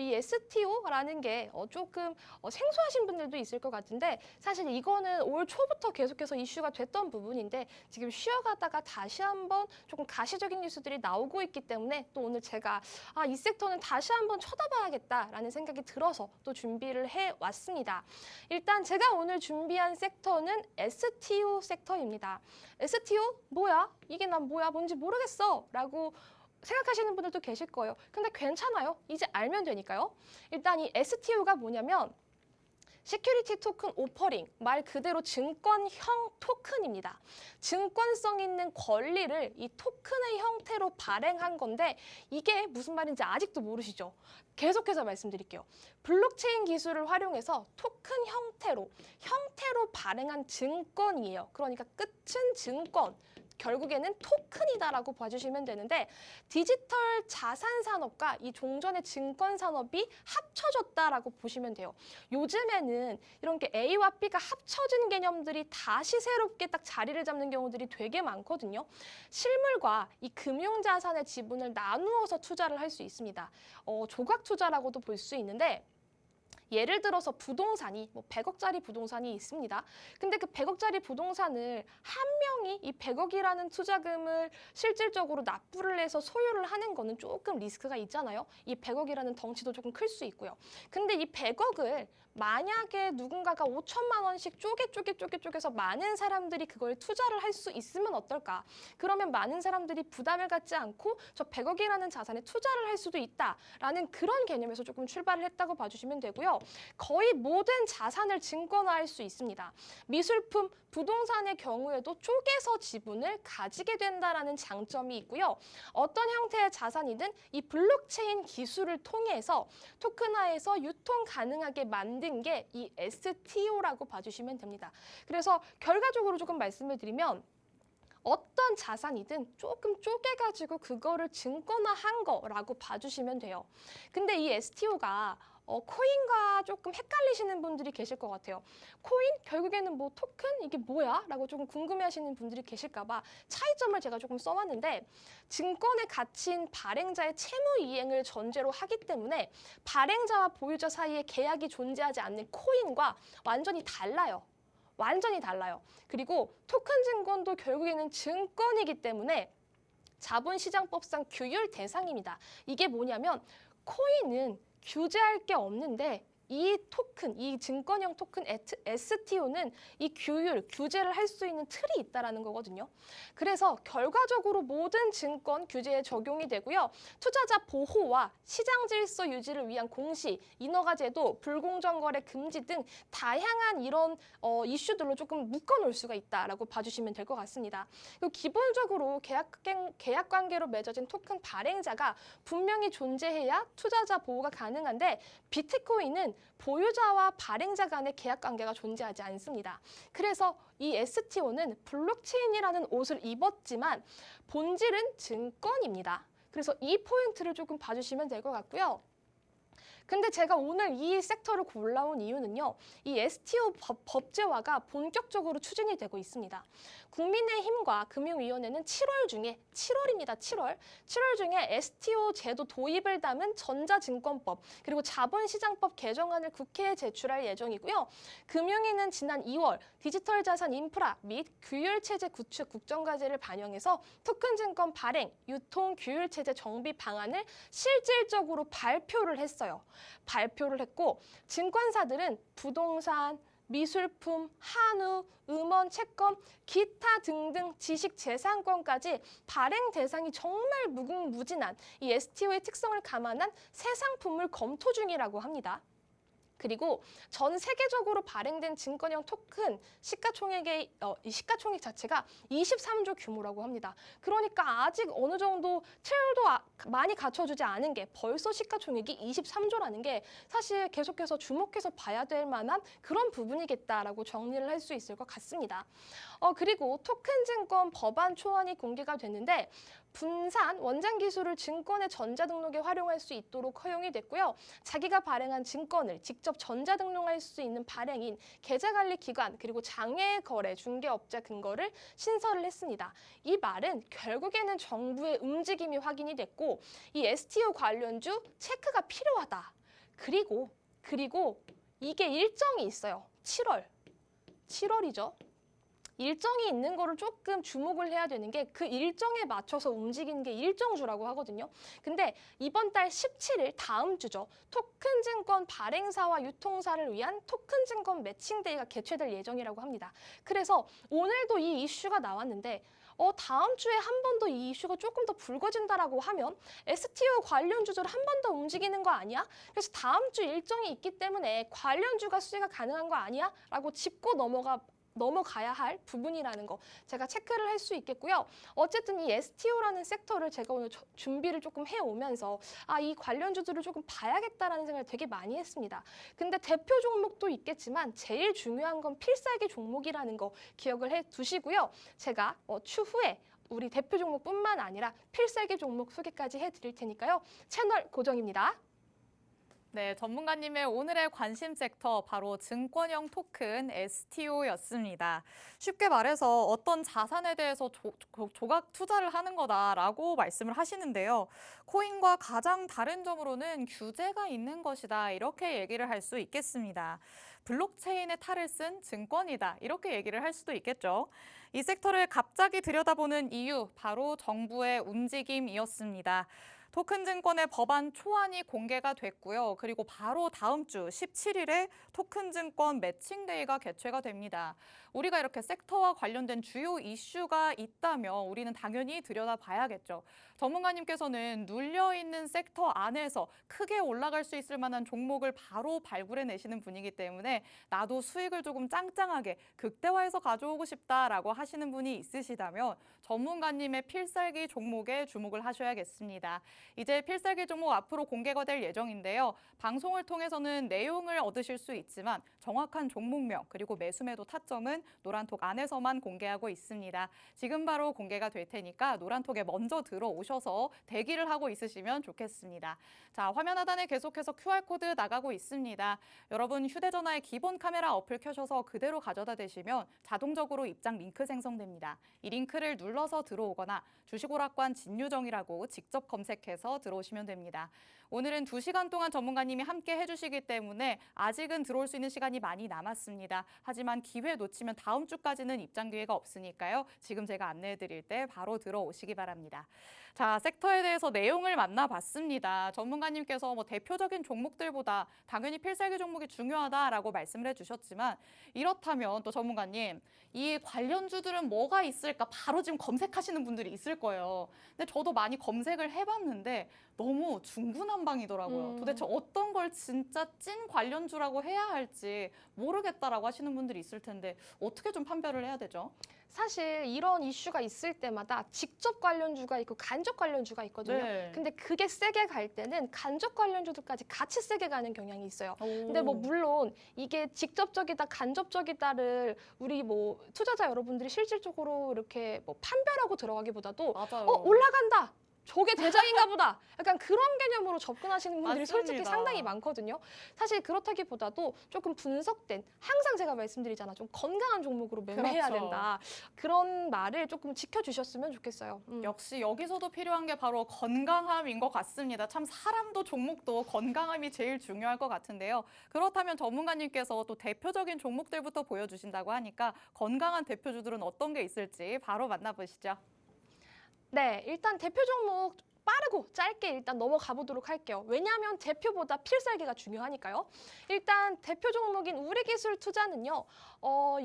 이 STO라는 게 조금 생소하신 분들도 있을 것 같은데 사실 이거는 올 초부터 계속해서 이슈가 됐던 부분인데 지금 쉬어가다가 다시 한번 조금 가시적인 뉴스들이 나오고 있기 때문에 또 오늘 제가 이 섹터는 다시 한번 쳐다봐야겠다라는 생각이 들어서 또 준비를 해왔습니다. 일단 제가 오늘 준비한 섹터는 STO 섹터입니다. STO? 뭐야? 이게 난 뭐야? 뭔지 모르겠어. 라고 생각하시는 분들도 계실 거예요. 근데 괜찮아요. 이제 알면 되니까요. 일단 이 STO가 뭐냐면 시큐리티 토큰 오퍼링, 말 그대로 증권형 토큰입니다. 증권성 있는 권리를 이 토큰의 형태로 발행한 건데 이게 무슨 말인지 아직도 모르시죠? 계속해서 말씀드릴게요. 블록체인 기술을 활용해서 토큰 형태로 발행한 증권이에요. 그러니까 끝은 증권. 결국에는 토큰이다라고 봐주시면 되는데 디지털 자산 산업과 이 종전의 증권 산업이 합쳐졌다라고 보시면 돼요. 요즘에는 이런 게 A와 B가 합쳐진 개념들이 다시 새롭게 딱 자리를 잡는 경우들이 되게 많거든요. 실물과 이 금융 자산의 지분을 나누어서 투자를 할 수 있습니다. 조각 투자라고도 볼 수 있는데 예를 들어서 부동산이 100억짜리 부동산이 있습니다. 근데 그 100억짜리 부동산을 한 명이 이 100억이라는 투자금을 실질적으로 납부를 해서 소유를 하는 거는 조금 리스크가 있잖아요. 이 100억이라는 덩치도 조금 클 수 있고요. 근데 이 100억을 만약에 누군가가 5천만 원씩 쪼개서 많은 사람들이 그걸 투자를 할 수 있으면 어떨까? 그러면 많은 사람들이 부담을 갖지 않고 저 100억이라는 자산에 투자를 할 수도 있다라는 그런 개념에서 조금 출발을 했다고 봐주시면 되고요. 거의 모든 자산을 증권화할 수 있습니다. 미술품, 부동산의 경우에도 쪼개서 지분을 가지게 된다라는 장점이 있고요. 어떤 형태의 자산이든 이 블록체인 기술을 통해서 토큰화해서 유통 가능하게 만든 게 이 STO라고 봐주시면 됩니다. 그래서 결과적으로 조금 말씀을 드리면 어떤 자산이든 조금 쪼개가지고 그거를 증권화한 거라고 봐주시면 돼요. 근데 이 STO가 코인과 조금 헷갈리시는 분들이 계실 것 같아요. 코인? 결국에는 뭐 토큰? 이게 뭐야? 라고 조금 궁금해하시는 분들이 계실까 봐 차이점을 제가 조금 써왔는데 증권의 가치인 발행자의 채무 이행을 전제로 하기 때문에 발행자와 보유자 사이에 계약이 존재하지 않는 코인과 완전히 달라요. 완전히 달라요. 그리고 토큰 증권도 결국에는 증권이기 때문에 자본시장법상 규율 대상입니다. 이게 뭐냐면 코인은 규제할 게 없는데 이 토큰, 이 증권형 토큰 STO는 이 규제를 할 수 있는 틀이 있다라는 거거든요. 그래서 결과적으로 모든 증권 규제에 적용이 되고요. 투자자 보호와 시장 질서 유지를 위한 공시, 인허가 제도, 불공정 거래 금지 등 다양한 이런 이슈들로 조금 묶어놓을 수가 있다라고 봐주시면 될 것 같습니다. 그리고 기본적으로 계약 관계로 맺어진 토큰 발행자가 분명히 존재해야 투자자 보호가 가능한데 비트코인은 보유자와 발행자 간의 계약 관계가 존재하지 않습니다. 그래서 이 STO는 블록체인이라는 옷을 입었지만 본질은 증권입니다. 그래서 이 포인트를 조금 봐주시면 될 것 같고요. 근데 제가 오늘 이 섹터를 골라온 이유는요. 이 STO 법제화가 본격적으로 추진이 되고 있습니다. 국민의힘과 금융위원회는 7월 중에 7월입니다. 7월 중에 STO 제도 도입을 담은 전자증권법 그리고 자본시장법 개정안을 국회에 제출할 예정이고요. 금융위는 지난 2월 디지털 자산 인프라 및 규율체제 구축 국정과제를 반영해서 토큰증권 발행, 유통 규율체제 정비 방안을 실질적으로 발표를 했어요. 발표를 했고 증권사들은 부동산, 미술품, 한우, 음원, 채권, 기타 등등 지식재산권까지 발행 대상이 정말 무궁무진한 이 STO의 특성을 감안한 새 상품을 검토 중이라고 합니다. 그리고 전 세계적으로 발행된 증권형 토큰 시가총액의 이 시가총액 자체가 23조 규모라고 합니다. 그러니까 아직 어느 정도 틀도 많이 갖춰주지 않은 게 벌써 시가총액이 23조라는 게 사실 계속해서 주목해서 봐야 될 만한 그런 부분이겠다라고 정리를 할 수 있을 것 같습니다. 그리고 토큰 증권 법안 초안이 공개가 됐는데 분산 원장 기술을 증권의 전자등록에 활용할 수 있도록 허용이 됐고요. 자기가 발행한 증권을 직접 전자등록할 수 있는 발행인, 계좌관리기관, 그리고 장외거래 중개업자 근거를 신설을 했습니다. 이 말은 결국에는 정부의 움직임이 확인이 됐고 이 STO 관련주 체크가 필요하다. 그리고 이게 일정이 있어요. 7월이죠. 일정이 있는 거를 조금 주목을 해야 되는 게 그 일정에 맞춰서 움직이는 게 일정주라고 하거든요. 근데 이번 달 17일 다음 주죠. 토큰 증권 발행사와 유통사를 위한 토큰 증권 매칭데이가 개최될 예정이라고 합니다. 그래서 오늘도 이 이슈가 나왔는데 다음 주에 한 번 더 이 이슈가 조금 더 불거진다라고 하면 STO 관련주들 한 번 더 움직이는 거 아니야? 그래서 다음 주 일정이 있기 때문에 관련주가 수혜가 가능한 거 아니야? 라고 짚고 넘어가야 할 부분이라는 거 제가 체크를 할 수 있겠고요. 어쨌든 이 STO라는 섹터를 제가 오늘 준비를 조금 해오면서 이 관련주들을 조금 봐야겠다라는 생각을 되게 많이 했습니다. 근데 대표 종목도 있겠지만 제일 중요한 건 필살기 종목이라는 거 기억을 해 두시고요. 제가 추후에 우리 대표 종목뿐만 아니라 필살기 종목 소개까지 해드릴 테니까요. 채널 고정입니다. 네, 전문가님의 오늘의 관심 섹터 바로 증권형 토큰 STO였습니다. 쉽게 말해서 어떤 자산에 대해서 조각 투자를 하는 거다라고 말씀을 하시는데요. 코인과 가장 다른 점으로는 규제가 있는 것이다 이렇게 얘기를 할 수 있겠습니다. 블록체인의 탈을 쓴 증권이다 이렇게 얘기를 할 수도 있겠죠. 이 섹터를 갑자기 들여다보는 이유 바로 정부의 움직임이었습니다. 토큰증권의 법안 초안이 공개가 됐고요. 그리고 바로 다음 주 17일에 토큰증권 매칭데이가 개최가 됩니다. 우리가 이렇게 섹터와 관련된 주요 이슈가 있다면 우리는 당연히 들여다봐야겠죠. 전문가님께서는 눌려있는 섹터 안에서 크게 올라갈 수 있을 만한 종목을 바로 발굴해내시는 분이기 때문에 나도 수익을 조금 짱짱하게 극대화해서 가져오고 싶다라고 하시는 분이 있으시다면 전문가님의 필살기 종목에 주목을 하셔야겠습니다. 이제 필살기 종목 앞으로 공개가 될 예정인데요. 방송을 통해서는 내용을 얻으실 수 있지만 정확한 종목명 그리고 매수매도 타점은 노란톡 안에서만 공개하고 있습니다. 지금 바로 공개가 될 테니까 노란톡에 먼저 들어오셔서 대기를 하고 있으시면 좋겠습니다. 자, 화면 하단에 계속해서 QR코드 나가고 있습니다. 여러분 휴대전화에 기본 카메라 어플 켜셔서 그대로 가져다 대시면 자동적으로 입장 링크 생성됩니다. 이 링크를 눌러서 들어오거나 주식오락관 진유정이라고 직접 검색해서 들어오시면 됩니다. 오늘은 2시간 동안 전문가님이 함께 해주시기 때문에 아직은 들어올 수 있는 시간이 많이 남았습니다. 하지만 기회 놓치면 다음 주까지는 입장 기회가 없으니까요. 지금 제가 안내해드릴 때 바로 들어오시기 바랍니다. 자, 섹터에 대해서 내용을 만나봤습니다. 전문가님께서 대표적인 종목들보다 당연히 필살기 종목이 중요하다라고 말씀을 해주셨지만 이렇다면 또 전문가님, 이 관련주들은 뭐가 있을까 바로 지금 검색하시는 분들이 있을 거예요. 근데 저도 많이 검색을 해봤는데 너무 중구난방이더라고요. 도대체 어떤 걸 진짜 찐 관련주라고 해야 할지 모르겠다라고 하시는 분들이 있을 텐데 어떻게 좀 판별을 해야 되죠? 사실 이런 이슈가 있을 때마다 직접 관련주가 있고 간접 관련주가 있거든요. 네. 근데 그게 세게 갈 때는 간접 관련주들까지 같이 세게 가는 경향이 있어요. 근데 물론 이게 직접적이다, 간접적이다를 우리 투자자 여러분들이 실질적으로 이렇게 판별하고 들어가기보다도 맞아요. 올라간다. 저게 대장인가 보다. 약간 그런 개념으로 접근하시는 분들이 솔직히 맞습니다. 상당히 많거든요. 사실 그렇다기보다도 조금 분석된, 항상 제가 말씀드리잖아. 좀 건강한 종목으로 매매해야 그렇죠. 된다. 그런 말을 조금 지켜주셨으면 좋겠어요. 역시 여기서도 필요한 게 바로 건강함인 것 같습니다. 참 사람도 종목도 건강함이 제일 중요할 것 같은데요. 그렇다면 전문가님께서 또 대표적인 종목들부터 보여주신다고 하니까 건강한 대표주들은 어떤 게 있을지 바로 만나보시죠. 네, 일단 대표 종목 빠르고 짧게 일단 넘어가 보도록 할게요. 왜냐하면 대표보다 필살기가 중요하니까요. 일단 대표 종목인 우리기술투자는요.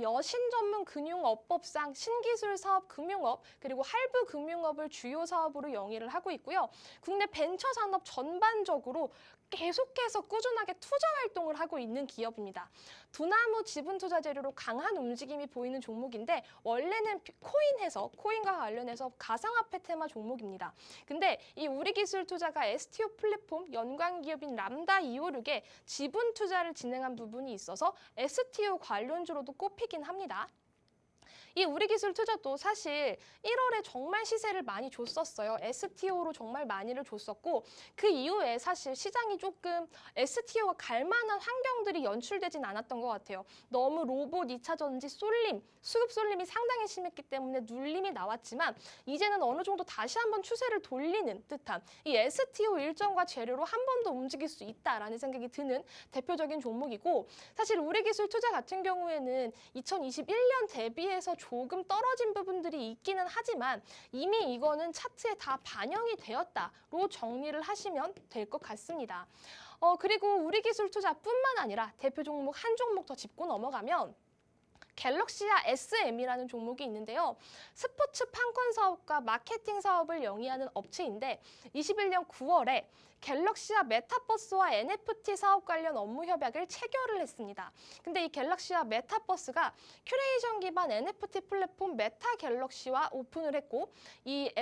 여신 전문 금융업법상 신기술 사업 금융업 그리고 할부 금융업을 주요 사업으로 영위를 하고 있고요. 국내 벤처 산업 전반적으로 계속해서 꾸준하게 투자 활동을 하고 있는 기업입니다. 두나무 지분 투자 재료로 강한 움직임이 보이는 종목인데 원래는 코인해서 코인과 관련해서 가상화폐 테마 종목입니다. 근데 이 우리기술투자가 STO 플랫폼 연관 기업인 람다 256에 지분 투자를 진행한 부분이 있어서 STO 관련주로도 꼽히긴 합니다. 이 우리기술투자도 사실 1월에 정말 시세를 많이 줬었어요. STO로 정말 많이를 줬었고 그 이후에 사실 시장이 조금 STO가 갈 만한 환경들이 연출되진 않았던 것 같아요. 너무 로봇, 2차 전지, 쏠림, 수급 쏠림이 상당히 심했기 때문에 눌림이 나왔지만 이제는 어느 정도 다시 한번 추세를 돌리는 듯한 이 STO 일정과 재료로 한 번 더 움직일 수 있다라는 생각이 드는 대표적인 종목이고 사실 우리기술투자 같은 경우에는 2021년 대비해서 조금 떨어진 부분들이 있기는 하지만 이미 이거는 차트에 다 반영이 되었다로 정리를 하시면 될 것 같습니다. 그리고 우리기술투자뿐만 아니라 대표 종목 한 종목 더 짚고 넘어가면 갤럭시아 SM이라는 종목이 있는데요. 스포츠 판권 사업과 마케팅 사업을 영위하는 업체인데 21년 9월에 갤럭시아 메타버스와 NFT 사업 관련 업무 협약을 체결을 했습니다. 근데 이 갤럭시아 메타버스가 큐레이션 기반 NFT 플랫폼 메타 갤럭시와 오픈을 했고 이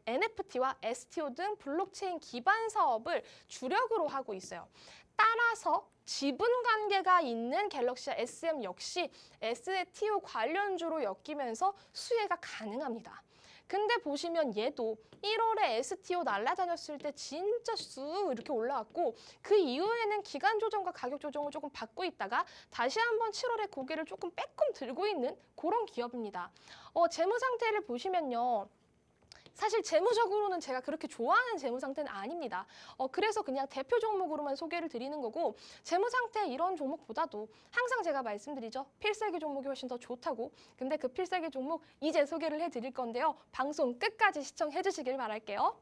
NFT와 STO 등 블록체인 기반 사업을 주력으로 하고 있어요. 따라서 지분 관계가 있는 갤럭시아 SM 역시 STO 관련주로 엮이면서 수혜가 가능합니다. 근데 보시면 얘도 1월에 STO 날아다녔을 때 진짜 쑥 이렇게 올라왔고 그 이후에는 기간 조정과 가격 조정을 조금 받고 있다가 다시 한번 7월에 고개를 조금 빼꼼 들고 있는 그런 기업입니다. 재무 상태를 보시면요. 사실 재무적으로는 제가 그렇게 좋아하는 재무 상태는 아닙니다. 그래서 그냥 대표 종목으로만 소개를 드리는 거고 재무 상태 이런 종목보다도 항상 제가 말씀드리죠. 필살기 종목이 훨씬 더 좋다고. 근데 그 필살기 종목 이제 소개를 해드릴 건데요. 방송 끝까지 시청해 주시길 바랄게요.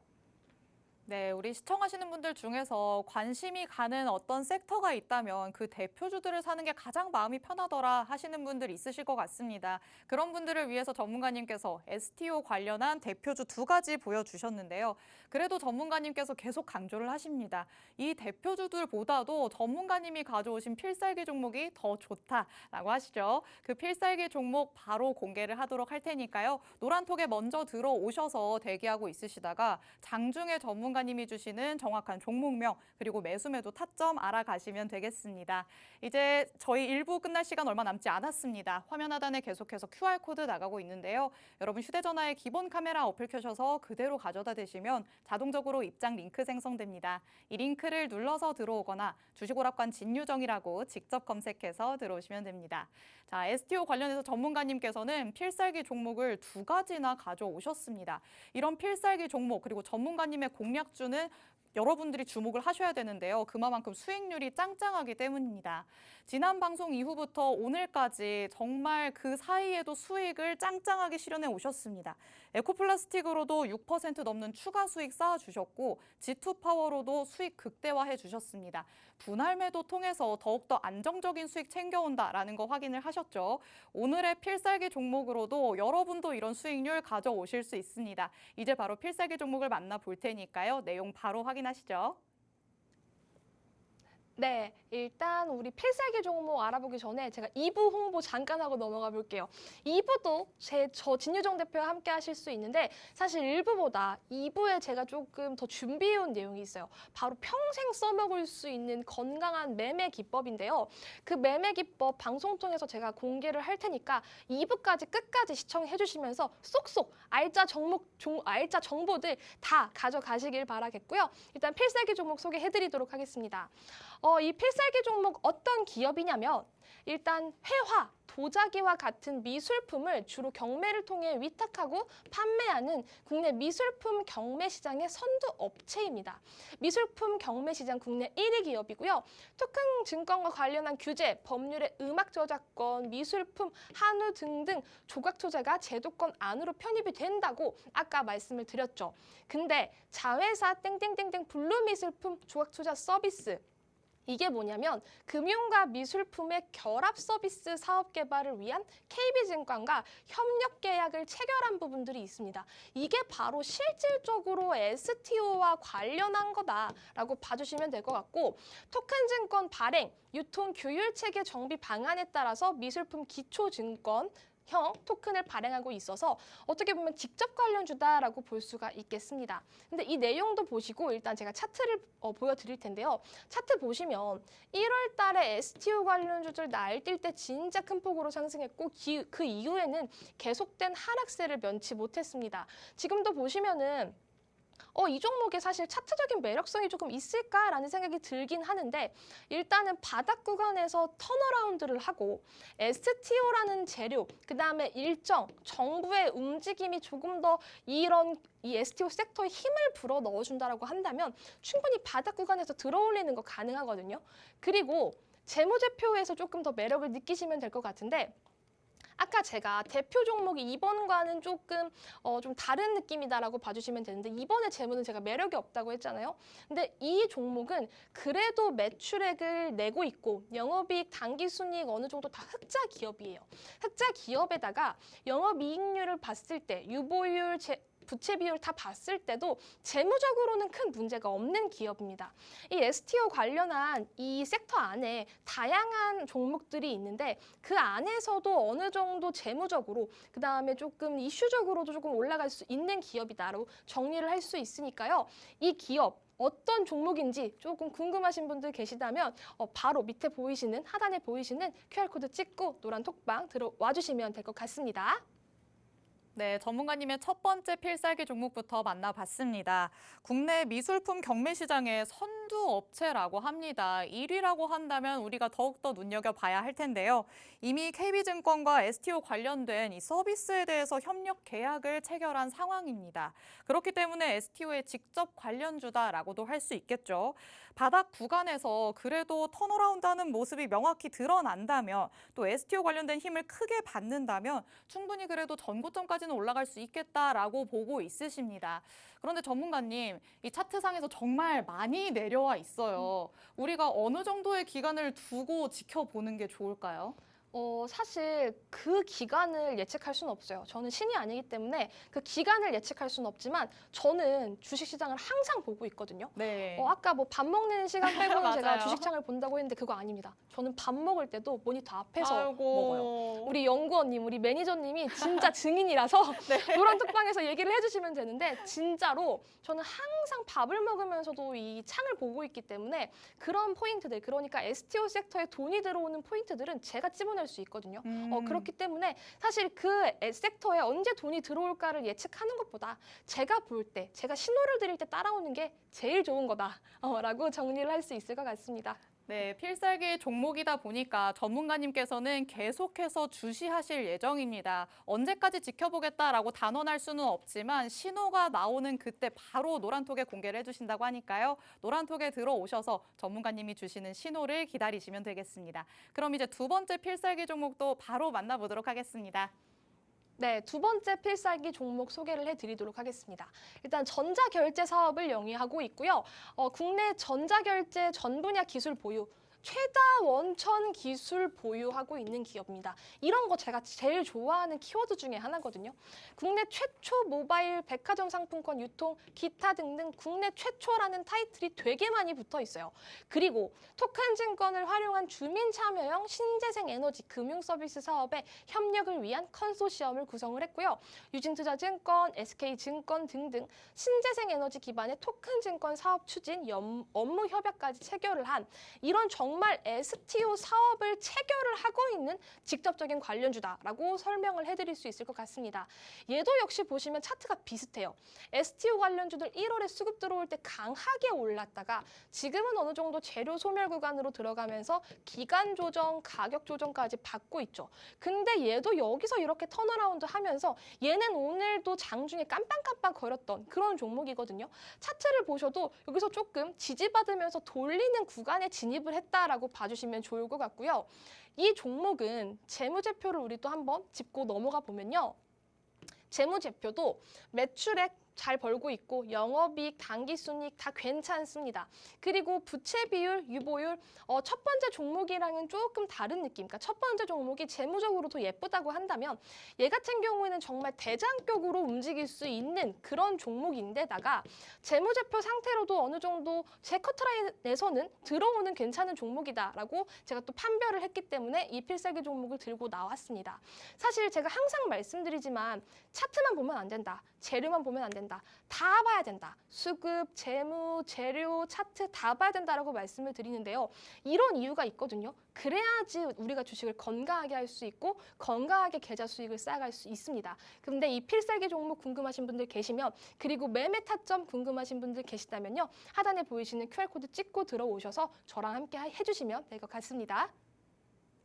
네, 우리 시청하시는 분들 중에서 관심이 가는 어떤 섹터가 있다면 그 대표주들을 사는 게 가장 마음이 편하더라 하시는 분들 있으실 것 같습니다. 그런 분들을 위해서 전문가님께서 STO 관련한 대표주 2가지 보여주셨는데요. 그래도 전문가님께서 계속 강조를 하십니다. 이 대표주들보다도 전문가님이 가져오신 필살기 종목이 더 좋다라고 하시죠. 그 필살기 종목 바로 공개를 하도록 할 테니까요. 노란톡에 먼저 들어오셔서 대기하고 있으시다가 장중에 전문가님이 주시는 정확한 종목명 그리고 매수매도 타점 알아가시면 되겠습니다. 이제 저희 1부 끝날 시간 얼마 남지 않았습니다. 화면 하단에 계속해서 QR코드 나가고 있는데요. 여러분 휴대전화에 기본 카메라 어플 켜셔서 그대로 가져다 대시면 자동적으로 입장 링크 생성됩니다. 이 링크를 눌러서 들어오거나 주식오락관 진유정이라고 직접 검색해서 들어오시면 됩니다. 자, STO 관련해서 전문가님께서는 필살기 종목을 2가지나 가져오셨습니다. 이런 필살기 종목 그리고 전문가님의 공략주는 여러분들이 주목을 하셔야 되는데요. 그만큼 수익률이 짱짱하기 때문입니다. 지난 방송 이후부터 오늘까지 정말 그 사이에도 수익을 짱짱하게 실현해 오셨습니다. 에코플라스틱으로도 6% 넘는 추가 수익 쌓아주셨고 G2파워로도 수익 극대화해 주셨습니다. 분할 매도 통해서 더욱더 안정적인 수익 챙겨온다라는 거 확인을 하셨죠. 오늘의 필살기 종목으로도 여러분도 이런 수익률 가져오실 수 있습니다. 이제 바로 필살기 종목을 만나볼 테니까요. 내용 바로 확인하시죠. 네, 일단 우리 필살기 종목 알아보기 전에 제가 2부 홍보 잠깐 하고 넘어가 볼게요. 2부도 저 진유정 대표와 함께 하실 수 있는데 사실 1부보다 2부에 제가 조금 더 준비해온 내용이 있어요. 바로 평생 써먹을 수 있는 건강한 매매 기법인데요. 그 매매 기법 방송 통해서 제가 공개를 할 테니까 2부까지 끝까지 시청해 주시면서 쏙쏙 알짜 정보들 다 가져가시길 바라겠고요. 일단 필살기 종목 소개해 드리도록 하겠습니다. 이 필살기 종목 어떤 기업이냐면 일단 회화, 도자기와 같은 미술품을 주로 경매를 통해 위탁하고 판매하는 국내 미술품 경매 시장의 선두 업체입니다. 미술품 경매 시장 국내 1위 기업이고요. 토큰 증권과 관련한 규제, 법률의 음악 저작권, 미술품, 한우 등등 조각 투자가 제도권 안으로 편입이 된다고 아까 말씀을 드렸죠. 근데 자회사 땡땡땡땡 블루 미술품 조각 투자 서비스 이게 뭐냐면 금융과 미술품의 결합 서비스 사업 개발을 위한 KB증권과 협력 계약을 체결한 부분들이 있습니다. 이게 바로 실질적으로 STO와 관련한 거다라고 봐주시면 될 것 같고 토큰 증권 발행, 유통 규율 체계 정비 방안에 따라서 미술품 기초증권 형 토큰을 발행하고 있어서 어떻게 보면 직접 관련주다라고 볼 수가 있겠습니다. 근데 이 내용도 보시고 일단 제가 차트를 보여드릴 텐데요. 차트 보시면 1월 달에 STO 관련주들 날뛸 때 진짜 큰 폭으로 상승했고 그 이후에는 계속된 하락세를 면치 못했습니다. 지금도 보시면은 이 종목에 사실 차트적인 매력성이 조금 있을까라는 생각이 들긴 하는데 일단은 바닥 구간에서 턴어라운드를 하고 STO라는 재료, 그다음에 일정, 정부의 움직임이 조금 더 이 STO 섹터에 힘을 불어 넣어준다라고 한다면 충분히 바닥 구간에서 들어올리는 거 가능하거든요. 그리고 재무제표에서 조금 더 매력을 느끼시면 될 것 같은데 아까 제가 대표 종목이 이번과는 조금 좀 다른 느낌이다라고 봐주시면 되는데 이번에 재무는 제가 매력이 없다고 했잖아요. 근데 이 종목은 그래도 매출액을 내고 있고 영업이익, 당기순이익 어느 정도 다 흑자 기업이에요. 흑자 기업에다가 영업이익률을 봤을 때 유보율, 부채 비율 다 봤을 때도 재무적으로는 큰 문제가 없는 기업입니다. 이 STO 관련한 이 섹터 안에 다양한 종목들이 있는데 그 안에서도 어느 정도 재무적으로 그다음에 조금 이슈적으로도 조금 올라갈 수 있는 기업이다라고 정리를 할 수 있으니까요. 이 기업 어떤 종목인지 조금 궁금하신 분들 계시다면 바로 밑에 보이시는 하단에 보이시는 QR코드 찍고 노란 톡방 들어와 주시면 될 것 같습니다. 네, 전문가님의 첫 번째 필살기 종목부터 만나봤습니다. 국내 미술품 경매 시장의 한두 업체라고 합니다. 1위라고 한다면 우리가 더욱더 눈여겨봐야 할 텐데요. 이미 KB증권과 STO 관련된 이 서비스에 대해서 협력 계약을 체결한 상황입니다. 그렇기 때문에 STO의 직접 관련주다라고도 할 수 있겠죠. 바닥 구간에서 그래도 턴어라운드하는 모습이 명확히 드러난다면 또 STO 관련된 힘을 크게 받는다면 충분히 그래도 전고점까지는 올라갈 수 있겠다라고 보고 있으십니다. 그런데 전문가님, 이 차트상에서 정말 많이 내려와 있어요. 우리가 어느 정도의 기간을 두고 지켜보는 게 좋을까요? 사실 그 기간을 예측할 수는 없어요. 저는 신이 아니기 때문에 그 기간을 예측할 수는 없지만 저는 주식시장을 항상 보고 있거든요. 네. 아까 뭐 밥 먹는 시간 빼고는 제가 맞아요. 주식창을 본다고 했는데 그거 아닙니다. 저는 밥 먹을 때도 모니터 앞에서 아이고. 먹어요. 우리 연구원님, 우리 매니저님이 진짜 증인이라서 네. 노란톡방에서 얘기를 해주시면 되는데 진짜로 저는 항상 밥을 먹으면서도 이 창을 보고 있기 때문에 그런 포인트들, 그러니까 STO 섹터에 돈이 들어오는 포인트들은 제가 찝어낼 수 있거든요. 그렇기 때문에 사실 그 섹터에 언제 돈이 들어올까를 예측하는 것보다 제가 볼 때, 제가 신호를 드릴 때 따라오는 게 제일 좋은 거다라고 정리를 할 수 있을 것 같습니다. 네, 필살기 종목이다 보니까 전문가님께서는 계속해서 주시하실 예정입니다. 언제까지 지켜보겠다라고 단언할 수는 없지만 신호가 나오는 그때 바로 노란톡에 공개를 해주신다고 하니까요. 노란톡에 들어오셔서 전문가님이 주시는 신호를 기다리시면 되겠습니다. 그럼 이제 두 번째 필살기 종목도 바로 만나보도록 하겠습니다. 네, 두 번째 필살기 종목 소개를 해드리도록 하겠습니다. 일단 전자결제 사업을 영위하고 있고요. 국내 전자결제 전 분야 기술 보유, 최다 원천 기술 보유하고 있는 기업입니다. 이런 거 제가 제일 좋아하는 키워드 중에 하나거든요. 국내 최초 모바일 백화점 상품권 유통, 기타 등등 국내 최초라는 타이틀이 되게 많이 붙어 있어요. 그리고 토큰 증권을 활용한 주민 참여형 신재생 에너지 금융 서비스 사업에 협력을 위한 컨소시엄을 구성을 했고요. 유진투자증권, SK증권 등등 신재생 에너지 기반의 토큰 증권 사업 추진, 업무 협약까지 체결을 한 이런 정말 STO 사업을 체결을 하고 있는 직접적인 관련주다라고 설명을 해드릴 수 있을 것 같습니다. 얘도 역시 보시면 차트가 비슷해요. STO 관련주들 1월에 수급 들어올 때 강하게 올랐다가 지금은 어느 정도 재료 소멸 구간으로 들어가면서 기간 조정, 가격 조정까지 받고 있죠. 근데 얘도 여기서 이렇게 턴어라운드 하면서 얘는 오늘도 장중에 깜빡깜빡 거렸던 그런 종목이거든요. 차트를 보셔도 여기서 조금 지지받으면서 돌리는 구간에 진입을 했다라고 봐주시면 좋을 것 같고요. 이 종목은 재무제표를 우리 또 한번 짚고 넘어가 보면요. 재무제표도 매출액 잘 벌고 있고 영업이익, 당기순이익 다 괜찮습니다. 그리고 부채 비율, 유보율 첫 번째 종목이랑은 조금 다른 느낌. 그러니까 첫 번째 종목이 재무적으로도 예쁘다고 한다면 얘 같은 경우에는 정말 대장격으로 움직일 수 있는 그런 종목인데다가 재무제표 상태로도 어느 정도 제 커트라인에서는 들어오는 괜찮은 종목이다라고 제가 또 판별을 했기 때문에 이 필살기 종목을 들고 나왔습니다. 사실 제가 항상 말씀드리지만 차트만 보면 안 된다. 재료만 보면 안 된다. 다 봐야 된다. 수급, 재무, 재료, 차트 다 봐야 된다라고 말씀을 드리는데요. 이런 이유가 있거든요. 그래야지 우리가 주식을 건강하게 할 수 있고 건강하게 계좌 수익을 쌓아갈 수 있습니다. 근데 이 필살기 종목 궁금하신 분들 계시면 그리고 매매 타점 궁금하신 분들 계시다면요. 하단에 보이시는 QR코드 찍고 들어오셔서 저랑 함께 해주시면 될 것 같습니다.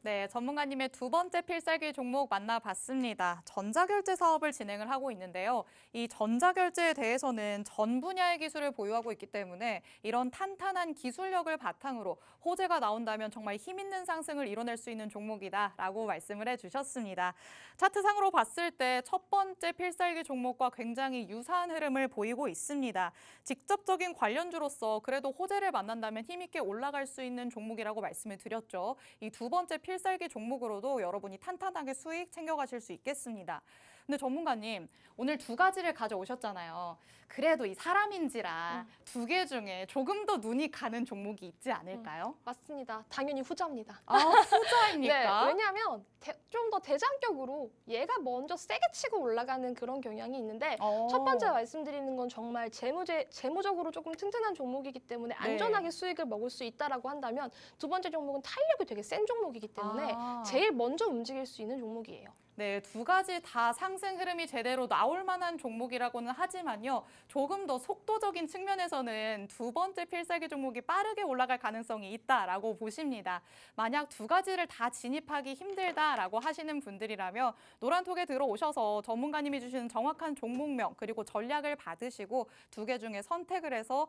네, 전문가님의 두 번째 필살기 종목 만나봤습니다. 전자결제 사업을 진행을 하고 있는데요. 이 전자결제에 대해서는 전 분야의 기술을 보유하고 있기 때문에 이런 탄탄한 기술력을 바탕으로 호재가 나온다면 정말 힘 있는 상승을 이뤄낼 수 있는 종목이다라고 말씀을 해주셨습니다. 차트상으로 봤을 때 첫 번째 필살기 종목과 굉장히 유사한 흐름을 보이고 있습니다. 직접적인 관련주로서 그래도 호재를 만난다면 힘있게 올라갈 수 있는 종목이라고 말씀을 드렸죠. 이 두 번째 필살기 종목으로도 여러분이 탄탄하게 수익 챙겨가실 수 있겠습니다. 근데 전문가님, 오늘 두 가지를 가져오셨잖아요. 그래도 이 사람인지라 두 개 중에 조금 더 눈이 가는 종목이 있지 않을까요? 맞습니다. 당연히 후자입니다. 아, 후자입니까? 네, 왜냐하면 좀 더 대장격으로 얘가 먼저 세게 치고 올라가는 그런 경향이 있는데 첫 번째 말씀드리는 건 정말 재무적으로 조금 튼튼한 종목이기 때문에 안전하게 수익을 먹을 수 있다라고 한다면 두 번째 종목은 탄력이 되게 센 종목이기 때문에 제일 먼저 움직일 수 있는 종목이에요. 네, 두 가지 다 상승 흐름이 제대로 나올 만한 종목이라고는 하지만요. 조금 더 속도적인 측면에서는 두 번째 필살기 종목이 빠르게 올라갈 가능성이 있다라고 보십니다. 만약 두 가지를 다 진입하기 힘들다라고 하시는 분들이라면 노란톡에 들어오셔서 전문가님이 주시는 정확한 종목명 그리고 전략을 받으시고 두 개 중에 선택을 해서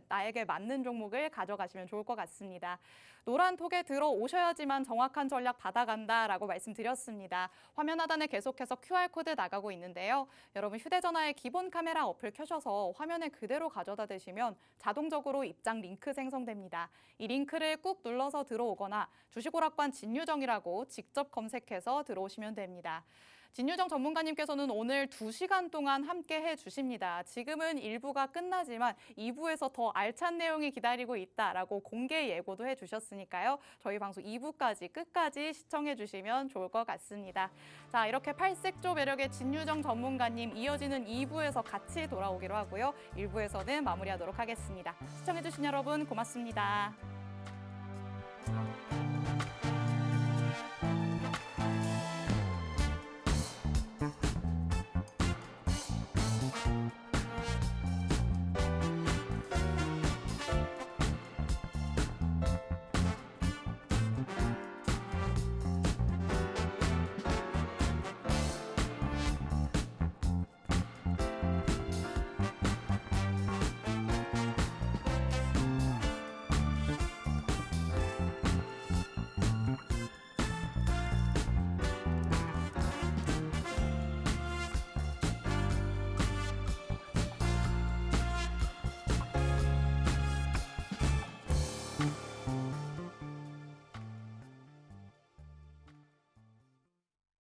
나에게 맞는 종목을 가져가시면 좋을 것 같습니다. 노란톡에 들어오셔야지만 정확한 전략 받아간다라고 말씀드렸습니다. 화면 하단에 계속해서 QR코드 나가고 있는데요. 여러분 휴대전화에 기본 카메라 어플 켜셔서 화면에 그대로 가져다 대시면 자동적으로 입장 링크 생성됩니다. 이 링크를 꾹 눌러서 들어오거나 주식오락관 진유정이라고 직접 검색해서 들어오시면 됩니다. 진유정 전문가님께서는 오늘 2시간 동안 함께 해주십니다. 지금은 1부가 끝나지만 2부에서 더 알찬 내용이 기다리고 있다라고 공개 예고도 해주셨으니까요. 저희 방송 2부까지 끝까지 시청해주시면 좋을 것 같습니다. 자, 이렇게 팔색조 매력의 진유정 전문가님 이어지는 2부에서 같이 돌아오기로 하고요. 1부에서는 마무리하도록 하겠습니다. 시청해주신 여러분 고맙습니다.